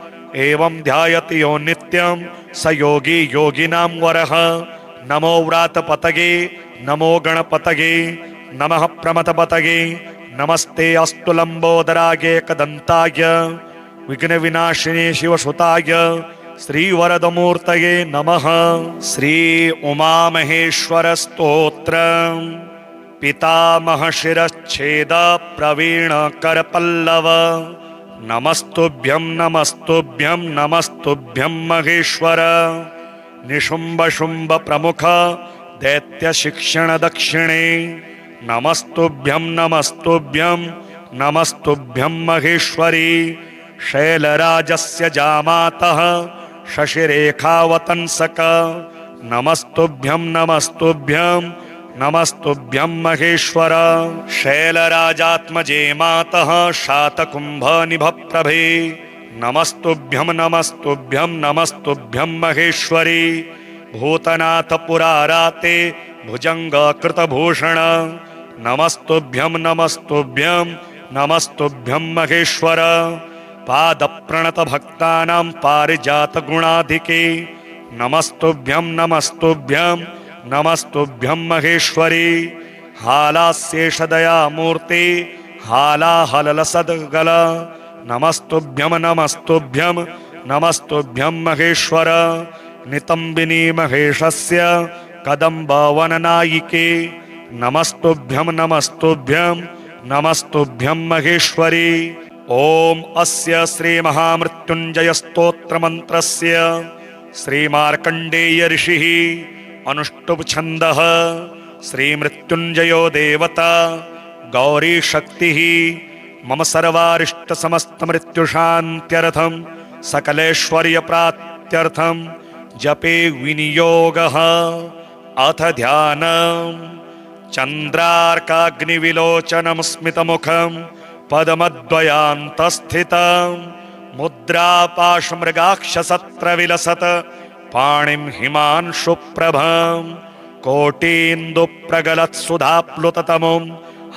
एवं ध्यायति यो नित्यं स योगी योगिनां वरः। नमो व्रातपतये नमो गणपतये नमः प्रमथपतये नमस्ते अस्तु लम्बोदराय एकदन्ताय विघ्नविनाशिने शिवसुताय श्रीवरदमूर्तये नमः। श्री उमामहेश्वरस्तोत्रम् पितामह शिरच्छेद प्रवीण करपल्लव नमस्तुभ्यं नमस्तुभ्यं नमस्तुभ्यं महेश्वर निशुम्भ शुम्भ प्रमुख दैत्य शिक्षण दक्षिणे नमस्तुभ्यं नमस्तुभ्यं नमस्तुभ्यं महेश्वरी शैलराजस्य जामातः शशिरेखावतंसक नमस्तुभ्यं नमस्तुभ्यं नमस्तुभ्यं महेश्वर शैलराजात्मजे मातः शातकुम्भनिभप्रभे नमस्तुभ्यं नमस्तुभ्यं नमस्तुभ्यं महेश्वरी भूतनाथ पुराराते भुजङ्गकृतभूषण नमस्तुभ्यं नमस्तुभ्यं नमस्तुभ्यं महेश्वर पादप्रणतभक्तानां पारिजातगुणाधिके नमस्तुभ्यं नमस्तुभ्यं नमस्तुभ्यं महेश्वरी हालास्येषदयामूर्ति हालाहलसद्गल नमस्तुभ्यं नमस्तुभ्यं नमस्तुभ्यं महेश्वर नितम्बिनी महेशस्य कदम्बवननायिके नमस्तुभ्यं नमस्तुभ्यं नमस्तुभ्यं महेश्वरी। ॐ अस्य श्रीमहामृत्युञ्जय स्तोत्रमन्त्रस्य श्रीमार्कण्डेय ऋषिः अनुष्टुप् छन्दः श्रीमृत्युञ्जयो देवता गौरी शक्तिः मम सर्वारिष्टसमस्तमृत्युशान्त्यर्थं सकलैश्वर्यप्राप्त्यर्थं जपे विनियोगः। अथ ध्यानम् चन्द्रार्काग्निविलोचनं स्मितमुखं पद्मद्वयान्तस्थितं मुद्रापाशमृगाक्षसत्रविलसत पाणिं हिमांशुप्रभं कोटीन्दुप्रगलत्सुधाप्लुततमुं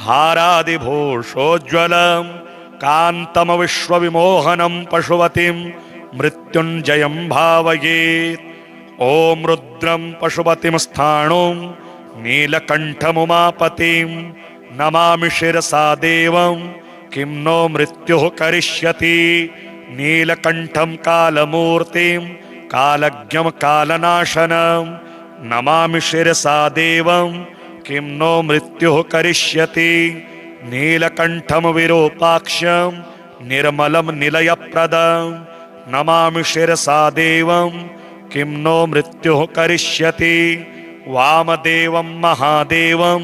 हारादिभूषोज्ज्वलं कान्तमविश्वविमोहनं पशुपतिं मृत्युञ्जयं भावयेत्। ॐ रुद्रं पशुपतिं स्थाणुं नीलकण्ठमुमापतिं नमामि शिरसा देवं किं नो मृत्युः करिष्यति। नीलकण्ठं कालमूर्तिं कालज्ञं कालनाशनं नमामि शिरसा देवं किं नो मृत्युः करिष्यति। नीलकण्ठं विरूपाक्षं निर्मलं निलयप्रदं नमामि शिरसा देवं किं नो मृत्युः करिष्यति। वामदेवं महादेवं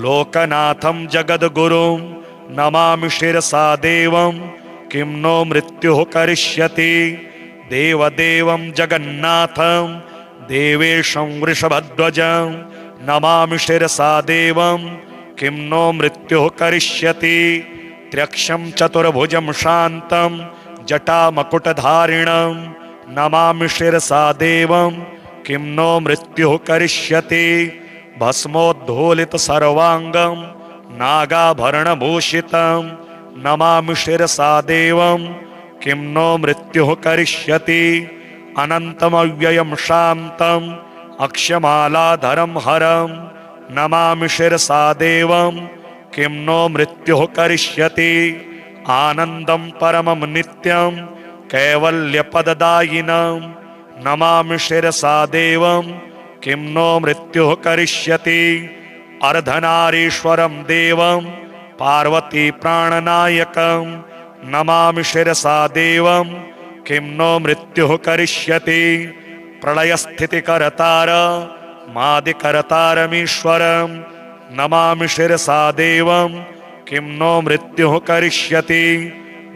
लोकनाथं जगद्गुरुं नमामि शिरसा देवं किं नो मृत्युः करिष्यति। देवदेवं जगन्नाथं देवेशं वृषभध्वजं नमामि शिरसा देवं किं नो मृत्युः करिष्यति। त्र्यक्षं चतुर्भुजं शान्तं जटामकुटधारिणं नमामि शिरसा देवं किं नो मृत्युः करिष्यति। भस्मोद्धूलित सर्वांगम नागाभरणभूषितं नमामि शिरसा देवं किं नो मृत्युः करिष्यति अनन्तमव्ययं शान्तम् अक्षमालाधरं हरं नमामि शिरसा देवं किं नो मृत्युः करिष्यति आनन्दं परमं नित्यं कैवल्यपददायिनं नमामि शिरसा देवं किं नो मृत्युः करिष्यति अर्धनारीश्वरं देवं पार्वती प्राणनायकं नमामि शिरसा देवं किं नो मृत्युः करिष्यति प्रलयस्थितिकर्तार मादिकर्तारमीश्वरं नमामि शिरसा देवं किं नो मृत्युः करिष्यति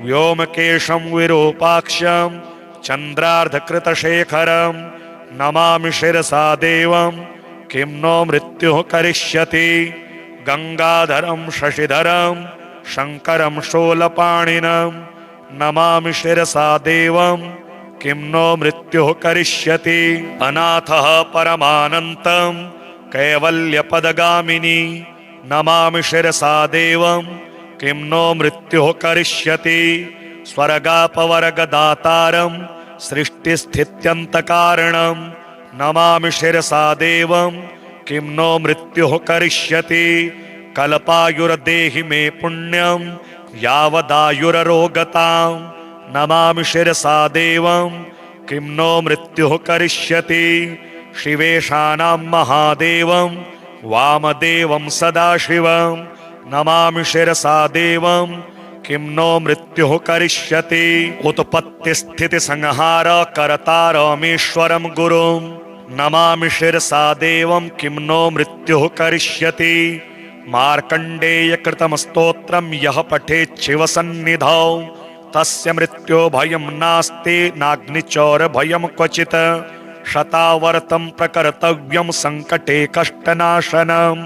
व्योमकेशं विरूपाक्षं चन्द्रार्धकृतशेखरं नमामि शिरसा देवं किं नो मृत्युः करिष्यति गंगाधरं शशिधरं शंकरं शूलपाणिनं नमामि शिरसा देवं किं नो मृत्युः करिष्यति अनाथः परमानन्तं कैवल्यपदगामिनी नमामि शिरसा देवं किं नो मृत्युः करिष्यति स्वर्गापवर्गदातारं सृष्टिस्थित्यन्तकारणं नमामि शिरसा देवं किं नो मृत्युः करिष्यति कल्पायुर्देहि मे पुण्यं यावदायुररोगतां नमामि शिरसा देवं किं नो मृत्युः करिष्यति शिवेशानां महादेवं वामदेवं सदाशिवं नमामि शिरसा देवं किं नो मृत्युः करिष्यति उत्पत्तिस्थितिसंहार कर्तारमीश्वरं गुरुं नमामि शिरसा देवं किं नो मृत्युः करिष्यति मार्कण्डेयकृतं स्तोत्रं यः पठेत् शिवसन्निधौ तस्य मृत्यो भयं नास्ति नाग्निचौरभयं क्वचित् शतावर्तं प्रकर्तव्यं सङ्कटे कष्टनाशनं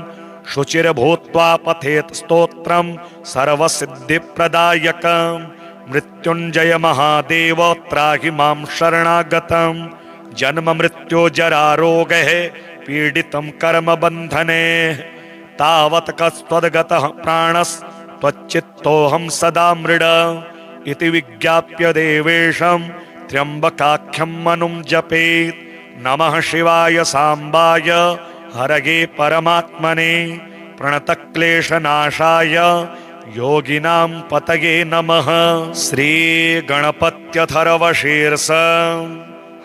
शुचिर्भूत्वा पठेत् स्तोत्रं सर्वसिद्धिप्रदायकं मृत्युञ्जय महादेव त्राहि मां शरणागतं जन्म मृत्यो जरा रोगैः पीडितं कर्मबन्धने तावत् कस्त्वद्गतः प्राणस्त्वच्चित्तोऽहं सदा मृड इति विज्ञाप्य देवेशं त्र्यम्बकाख्यं मनुं जपेत् नमः शिवाय साम्बाय हरये परमात्मने प्रणतक्लेशनाशाय योगिनां पतये नमः श्रीगणपत्यथर्वशीर्ष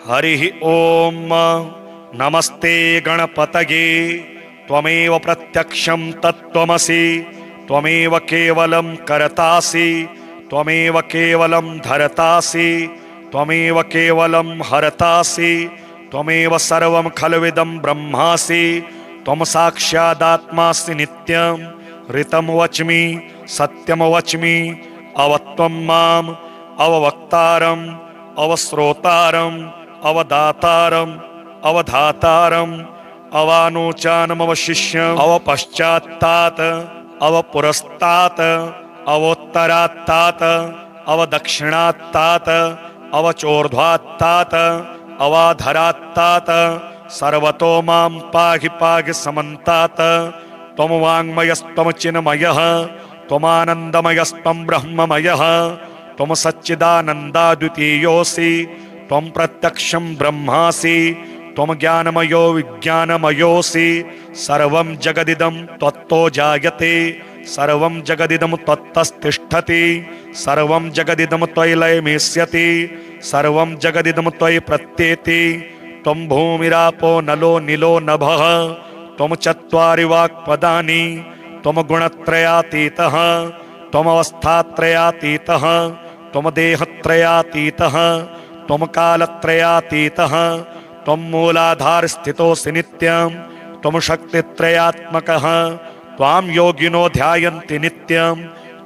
हरिः ॐ नमस्ते गणपतये त्वमेव प्रत्यक्षं तत्त्वमसि त्वमेव केवलं कर्तासि त्वमेव केवलं धर्तासि त्वमेव केवलं हर्तासि त्वमेव सर्वं खल्विदं ब्रह्मासि त्वं साक्षादात्मासि नित्यं ऋतं वच्मि सत्यं वच्मि अवत्वं माम् अववक्तारम् अवश्रोतारम् अवदातारम् अवधातारम् अवानोचानमवशिष्यम् अवपश्चात्तात् अवपुरस्तात् अवोत्तरात्तात् अवदक्षिणात्तात् अवचोर्ध्वात्तात् अवाधरात्तात् सर्वतो मां पाहि पाहि समन्तात् त्वं वाङ्मयस्त्वं चिन्मयः त्वमानन्दमयस्त्वं ब्रह्ममयः त्वं सच्चिदानन्दाद्वितीयोऽसि त्वं प्रत्यक्षं ब्रह्मासि त्वं ज्ञानमयो विज्ञानमयोऽसि सर्वं जगदिदं त्वत्तो जायते सर्वं जगदिदं त्वत्तस्तिष्ठति सर्वं जगदिदं त्वयि लयमेष्यति सर्वं जगदिदं त्वयि प्रत्येति त्वं भूमिरापो नलो निलो नभः त्वं चत्वारि वाक्पदानि त्वं गुणत्रयातीतः त्वमवस्थात्रयातीतः त्वं देहत्रयातीतः त्वं कालत्रयातीतः त्वं मूलाधारस्थितोऽसि नित्यं त्वं शक्तित्रयात्मकः त्वां योगिनो ध्यायन्ति नित्यं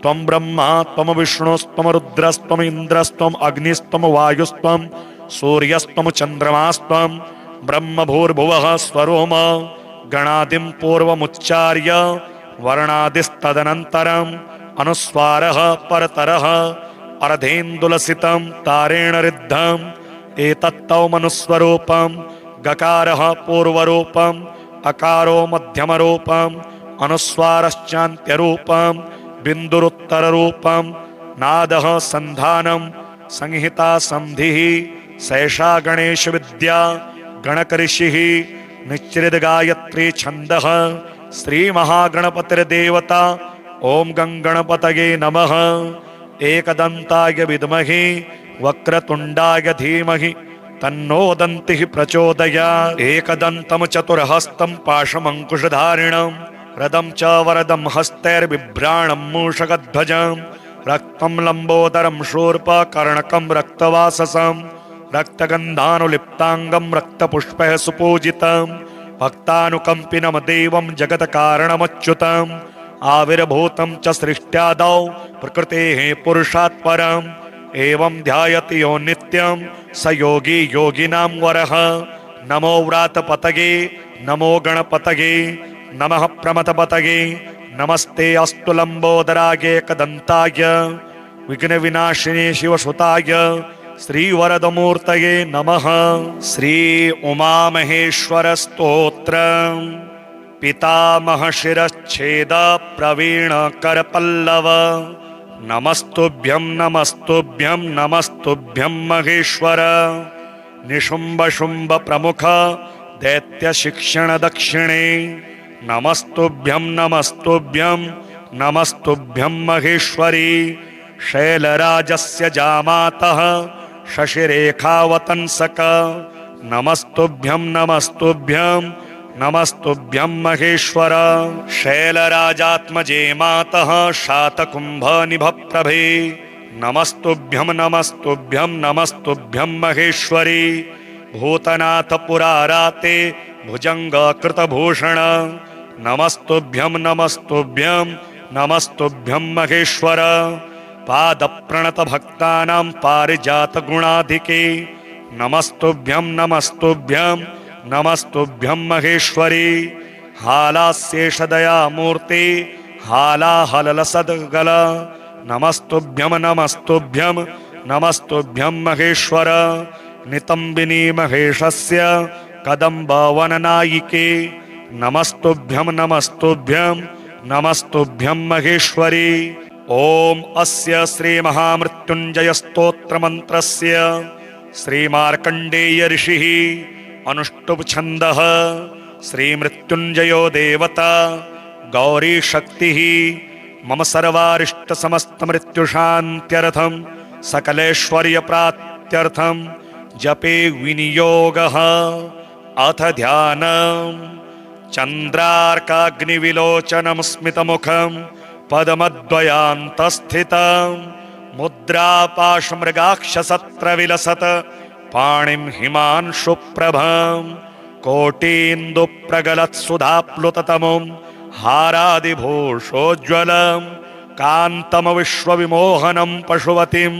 त्वं ब्रह्मा त्वं विष्णुस्त्वं रुद्रस्त्वं इन्द्रस्त्वं अग्निस्त्वं वायुस्त्वं सूर्यस्त्वं चन्द्रमास्त्वं ब्रह्मभूर्भुवः स्वरोम गणादिं पूर्वमुच्चार्य वर्णादिस्तदनन्तरम् अनुस्वारः परतरः अर्धेन्दुलसितं तारेण रिद्धम् एतत्तौ मनुस्वरूपं गकारः पूर्वरूपम् अकारो मध्यमरूपम् अनुस्वारश्चान्त्यरूपम् बिन्दुरुत्तररूपम् नादः सन्धानम् संहिता संधिः सैषा गणेश विद्या गणकऋषिः निच्चिद्गायत्री छन्दः श्री महागणपतिर्देवता। ओम गंगणपतये नमः। एकदन्ताय विद्महे वक्रतुण्डाय धीमहि तन्नो दन्तिः प्रचोदयात्। एकदन्तं चतुर्हस्तं पाशमङ्कुशधारिणं रदं च वरदं हस्तैर्बिभ्राणं मूषकध्वजं रक्तं लम्बोदरं शूर्पकर्णकं रक्तवाससं रक्तगन्धानुलिप्ताङ्गं रक्तपुष्पैः सुपूजितं भक्तानुकम्पिनं देवं जगत्कारणमच्युतम् आविर्भूतं च सृष्ट्यादौ प्रकृतेः पुरुषात् परम् एवं ध्यायति यो नित्यं स योगी योगिनां वरः। नमो व्रातपतये नमो गणपतये नमः प्रमथपतये नमस्ते अस्तु लम्बोदराय एकदन्ताय विघ्नविनाशिने शिवसुताय श्रीवरदमूर्तये नमः। श्री उमामहेश्वर स्तोत्रम् पितामह शिरच्छेद प्रवीण करपल्लव नमस्तुभ्यं नमस्तुभ्यं नमस्तुभ्यं महेश्वर निशुम्भ शुम्भ प्रमुख दैत्य शिक्षण दक्षिणे नमस्तुभ्यं नमस्तुभ्यं नमस्तुभ्यं महेश्वरी शैलराजस्य जामातः शशिरेखावतंसक नमस्तुभ्यं नमस्तुभ्यं नमस्तुभ्यं महेश्वर शैलराजात्मजे मातः शातकुम्भनिभप्रभे नमस्तुभ्यं नमस्तुभ्यं नमस्तुभ्यं महेश्वरी भूतनाथ पुराराते भुजङ्गकृतभूषण नमस्तुभ्यं नमस्तुभ्यं नमस्तुभ्यं महेश्वर पादप्रणतभक्तानां पारिजातगुणाधिके नमस्तुभ्यं नमस्तुभ्यं नमस्तुभ्यं महेश्वरी हालास्येषदयामूर्ति हालाहलसद्गल नमस्तुभ्यं नमस्तुभ्यं नमस्तुभ्यं महेश्वर नितम्बिनी महेशस्य कदम्बवननायिके नमस्तुभ्यं नमस्तुभ्यं नमस्तुभ्यं महेश्वरी। ओम अस्य श्री महामृत्युंजय स्तोत्र मंत्रस्य श्री मार्कंडेय ऋषिः अनुष्टुप छन्दः श्री मृत्युंजयो देवता गौरी शक्तिः मम सर्वारिष्ट समस्त मृत्युशान्त्यर्थं सकलैश्वर्य प्राप्त्यर्थं जपे विनियोगः। अथ ध्यानम् चन्द्रार्काग्निविलोचनं स्मितमुखं पद्मद्वयान्तस्थितं मुद्रापाशमृगाक्षसत्रविलसत पाणिं हिमांशुप्रभं कोटीन्दुप्रगलत्सुधाप्लुततमुं हारादिभूषोज्ज्वलं कान्तमविश्वविमोहनं पशुपतिं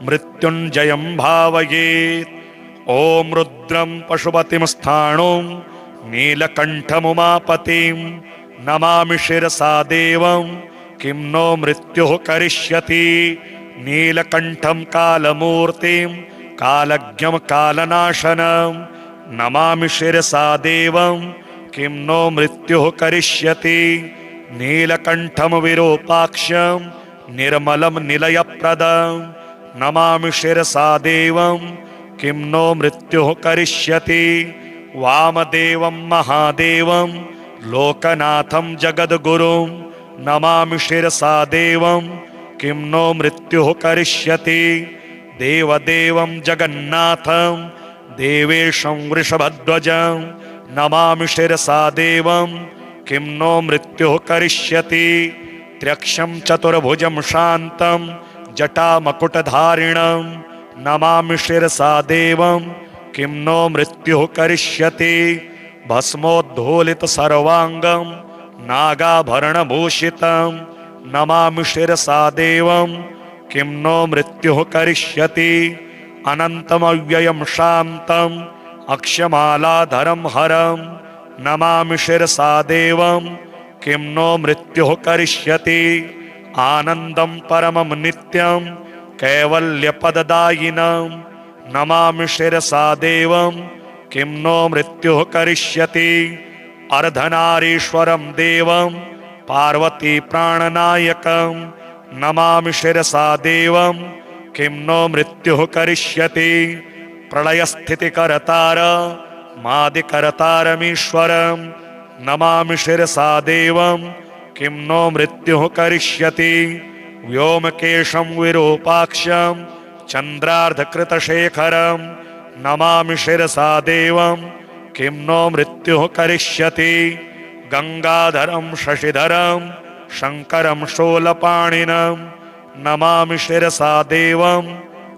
मृत्युञ्जयं भावयेत्। ॐ रुद्रं पशुपतिं स्थाणुं नीलकण्ठमुमापतिं नमामि शिरसा देवं किं नो मृत्युः करिष्यति। नीलकण्ठं कालमूर्तिं कालज्ञं कालनाशनं नमामि शिरसा देवं किं नो मृत्युः करिष्यति। नीलकण्ठं विरूपाक्षं निर्मलं निलयप्रदं नमामि शिरसा देवं किं नो मृत्युः करिष्यति। वामदेवं महादेवं लोकनाथं जगद्गुरुं नमामि शिरसा देवं किं नो मृत्युः करिष्यति। देवदेवं जगन्नाथं देवेशं वृषभध्वजं नमामि शिरसा देवं किं नो मृत्युः करिष्यति। त्र्यक्षं चतुर्भुजं शान्तं जटामकुटधारिणं नमामि शिरसा देवं किं नो मृत्युः करिष्यति। भस्मोद्धूलित सर्वांगं नागाभरणभूषितं नमामि शिरसा देवं किं नो मृत्युः करिष्यति। अनन्तमव्ययं शान्तं अक्षमालाधरं हरं नमामि शिरसा देवं किं नो मृत्युः करिष्यति। आनन्दं परमं नित्यं कैवल्यपददायिनं नमामि शिरसा देवं किं नो मृत्युः करिष्यति। अर्धनारीश्वरं देवं पार्वती प्राणनायकं नमामि शिरसा देवं किं नो मृत्युः करिष्यति प्रलयस्थितिकर्तार मादिकर्तारमीश्वरं नमामि शिरसा देवं किं नो मृत्युः करिष्यति व्योमकेशं विरूपाक्षं चन्द्रार्धकृतशेखरं नमामि शिरसा देवं किं नो मृत्युः करिष्यति गंगाधरं शशिधरं शंकरं शूलपाणिनं नमामि शिरसा देवं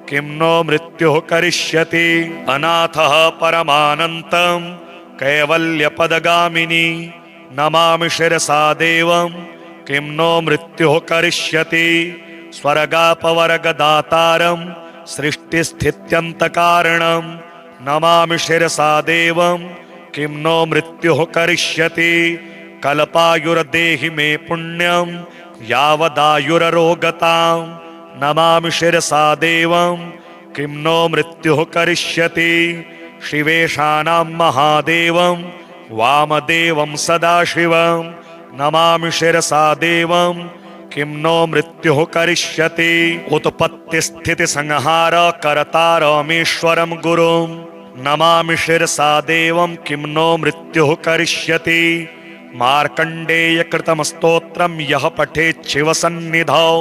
किं नो मृत्युः करिष्यति अनाथः परमानन्तं कैवल्यपदगामिनी नमामि शिरसा देवं किं नो मृत्युः करिष्यति स्वर्गापवर्गदातारं सृष्टिस्थित्यन्तकारणं नमामि शिरसा देवं किं नो मृत्युः करिष्यति कल्पायुर्देहि मे पुण्यं यावदायुररोगतां नमामि शिरसा देवं किं नो मृत्युः करिष्यति शिवेशानां महादेवं वामदेवं सदाशिवं नमामि शिरसा देवं किं नो मृत्युः करिष्यति उत्पत्तिस्थितिसंहार कर्तारमीश्वरं गुरुं नमामि शिरसा देवं किं नो मृत्युः करिष्यति मार्कण्डेयकृतं स्तोत्रं यः पठेत् शिवसन्निधौ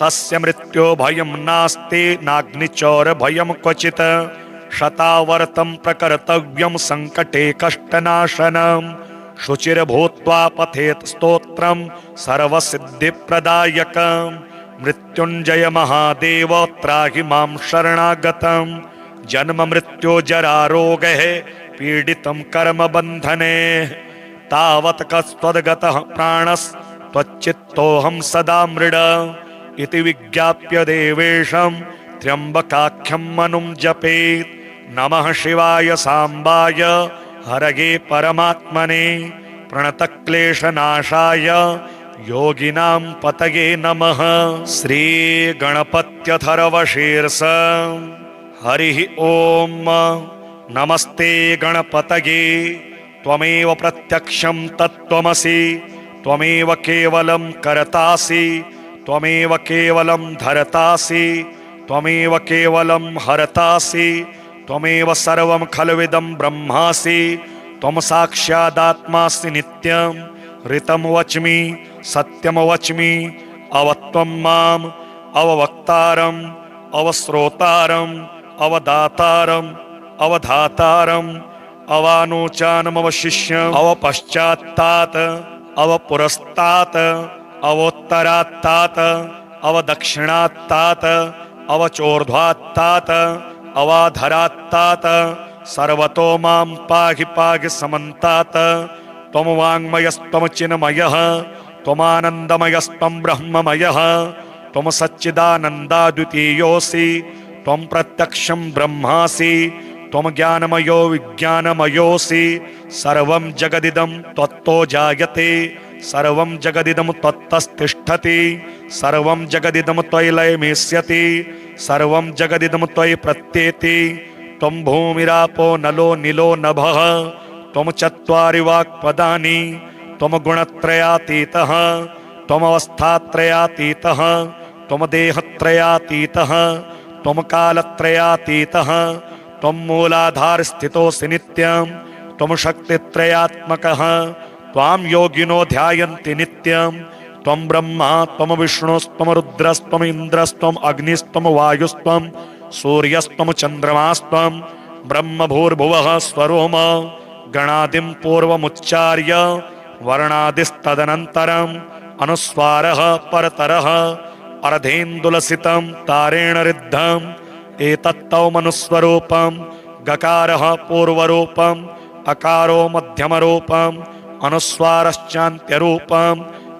तस्य मृत्यो भयं नास्ति नाग्निचौरभयं क्वचित् शतावर्तं प्रकर्तव्यं सङ्कटे कष्टनाशनं शुचिर्भूत्वा पठेत् स्तोत्रं सर्वसिद्धिप्रदायकं मृत्युञ्जय महादेव त्राहि मां शरणागतं जन्म मृत्यो जरा रोगैः पीडितं कर्मबन्धने तावत् कस्त्वद्गतः प्राणस्त्वच्चित्तोऽहं सदा मृड इति विज्ञाप्य देवेशं त्र्यम्बकाख्यं मनुं जपेत् नमः शिवाय साम्बाय हरये परमात्मने प्रणतक्लेशनाशाय योगिनां पतये नमः श्रीगणपत्यथर्वशीर्ष हरिः ॐ नमस्ते गणपतये त्वमेव प्रत्यक्षं तत्त्वमसि त्वमेव केवलं कर्तासि त्वमेव केवलं धर्तासि त्वमेव केवलं हर्तासि त्वमेव सर्वं खल्विदं ब्रह्मासि त्वं साक्षादात्मासि नित्यं ऋतं वच्मि सत्यं वच्मि अवत्वं माम् अववक्तारम् अवश्रोतारम् अवदातारम् अवधातारम् अवानोचानमवशिष्यम् अवपश्चात्तात् अवपुरस्तात् अवोत्तरात्तात् अवदक्षिणात्तात् अवचोर्ध्वात्तात् अवाधरात्तात् सर्वतो मां पाहि पाहि समन्तात् त्वं वाङ्मयस्त्वं चिन्मयः त्वमानन्दमयस्त्वं ब्रह्ममयः त्वं सच्चिदानन्दाद्वितीयोऽसि त्वं प्रत्यक्षं ब्रह्मासि त्वं ज्ञानमयो विज्ञानमयोऽसि सर्वं जगदिदं त्वत्तो जायते सर्वं जगदिदं त्वत्तस्तिष्ठति सर्वं जगदिदं त्वयि लयमेष्यति सर्वं जगदिदं त्वयि प्रत्येति त्वं भूमिरापो नलो निलो नभः त्वं चत्वारि वाक्पदानि त्वं गुणत्रयातीतः त्वमवस्थात्रयातीतः त्वं देहत्रयातीतः त्वं कालत्रयातीतः त्वं मूलाधारस्थितोऽसि नित्यं त्वं शक्तित्रयात्मकः त्वां योगिनो ध्यायन्ति नित्यं त्वं ब्रह्मा त्वं विष्णुस्त्वं रुद्रस्त्वं इन्द्रस्त्वं अग्निस्त्वं वायुस्त्वं सूर्यस्त्वं चन्द्रमास्त्वं ब्रह्मभूर्भुवः स्वरोम गणादिं पूर्वमुच्चार्य वर्णादिस्तदनन्तरम् अनुस्वारः परतरः अर्धेन्दुलसितं तारेण रिद्धम् एतत्तौ मनुस्वरूपं गकारः पूर्वरूपम् अकारो मध्यमरूपम् अनुस्वारश्चान्त्यरूपं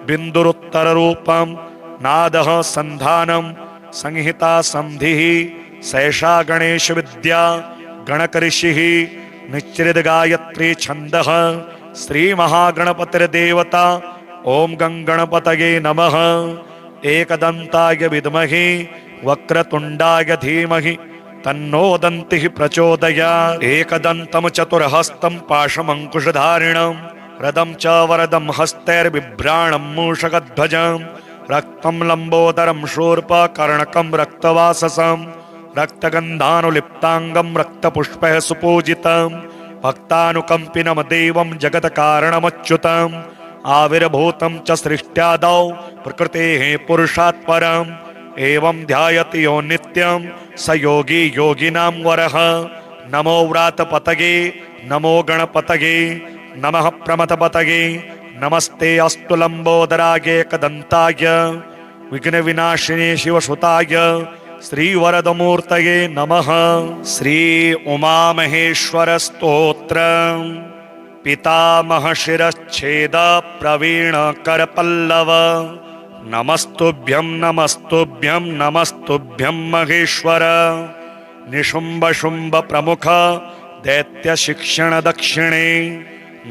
बिन्दुरुत्तररूपं नादः सन्धानं संहिता संधिः सैषा गणेशविद्या गणकऋषिः निश्चितगायत्री छन्दः श्रीमहागणपतिर्देवता ॐ गणपतये नमः एकदन्ताय विद्महे वक्रतुण्डाय धीमहि तन्नो दन्तिः प्रचोदयात् एकदन्तं चतुर्हस्तं पाशमङ्कुशधारिणं रदं च वरदं हस्तैर्बिभ्राणं मूषकध्वजं रक्तं लम्बोदरं शूर्पकर्णकं रक्तवाससं रक्तगन्धानुलिप्ताङ्गं रक्तपुष्पैः सुपूजितं भक्तानुकम्पिनं देवं जगत्कारणमच्युतम् आविर्भूतं च सृष्ट्यादौ प्रकृतेः पुरुषात् परम् एवं ध्यायति यो नित्यं स योगी योगिनां वरः। नमो व्रातपतये नमो गणपतये नमः प्रमथपतये नमस्ते अस्तु लम्बोदराय एकदन्ताय विघ्नविनाशिने शिवसुताय श्रीवरदमूर्तये नमः। श्री उमामहेश्वर स्तोत्र पितामह शिरच्छेद प्रवीण करपल्लव नमस्तुभ्यं नमस्तुभ्यं नमस्तुभ्यं महेश्वर निशुम्भ शुम्भ प्रमुख दैत्य शिक्षण दक्षिणे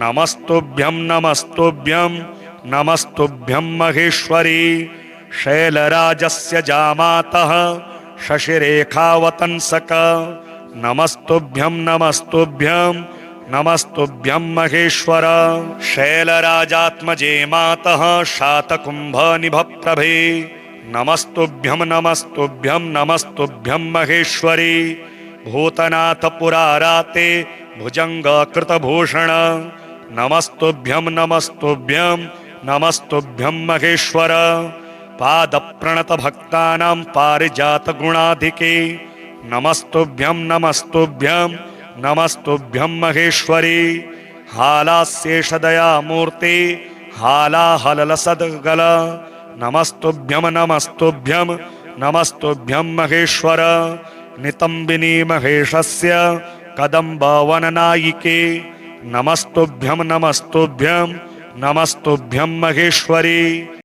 नमस्तुभ्यं नमस्तुभ्यं नमस्तुभ्यं महेश्वरी शैलराजस्य जामातः शशिरेखावतंसक नमस्तुभ्यं नमस्तुभ्यं नमस्तुभ्यं महेश्वर शैलराजात्मजे मातः शातकुम्भनिभप्रभे नमस्तुभ्यं नमस्तुभ्यं नमस्तुभ्यं महेश्वरी भूतनाथ पुराराते भुजङ्गकृतभूषण नमस्तुभ्यं नमस्तुभ्यं नमस्तुभ्यं महेश्वर पादप्रणत भक्तानां पारिजात गुणाधिके नमस्तुभ्यं नमस्तुभ्यं नमस्तुभ्यं महेश्वरी हालाशेषदया मूर्ति हालाहलसद्गल नमस्तुभ्यं नमस्तुभ्यं नमस्तुभ्यं महेश्वर नितंबिनी महेशस्य कदम्बवननायिके नमस्तुभ्यं नमस्तुभ्यं नमस्तुभ्यं महेश्वरी।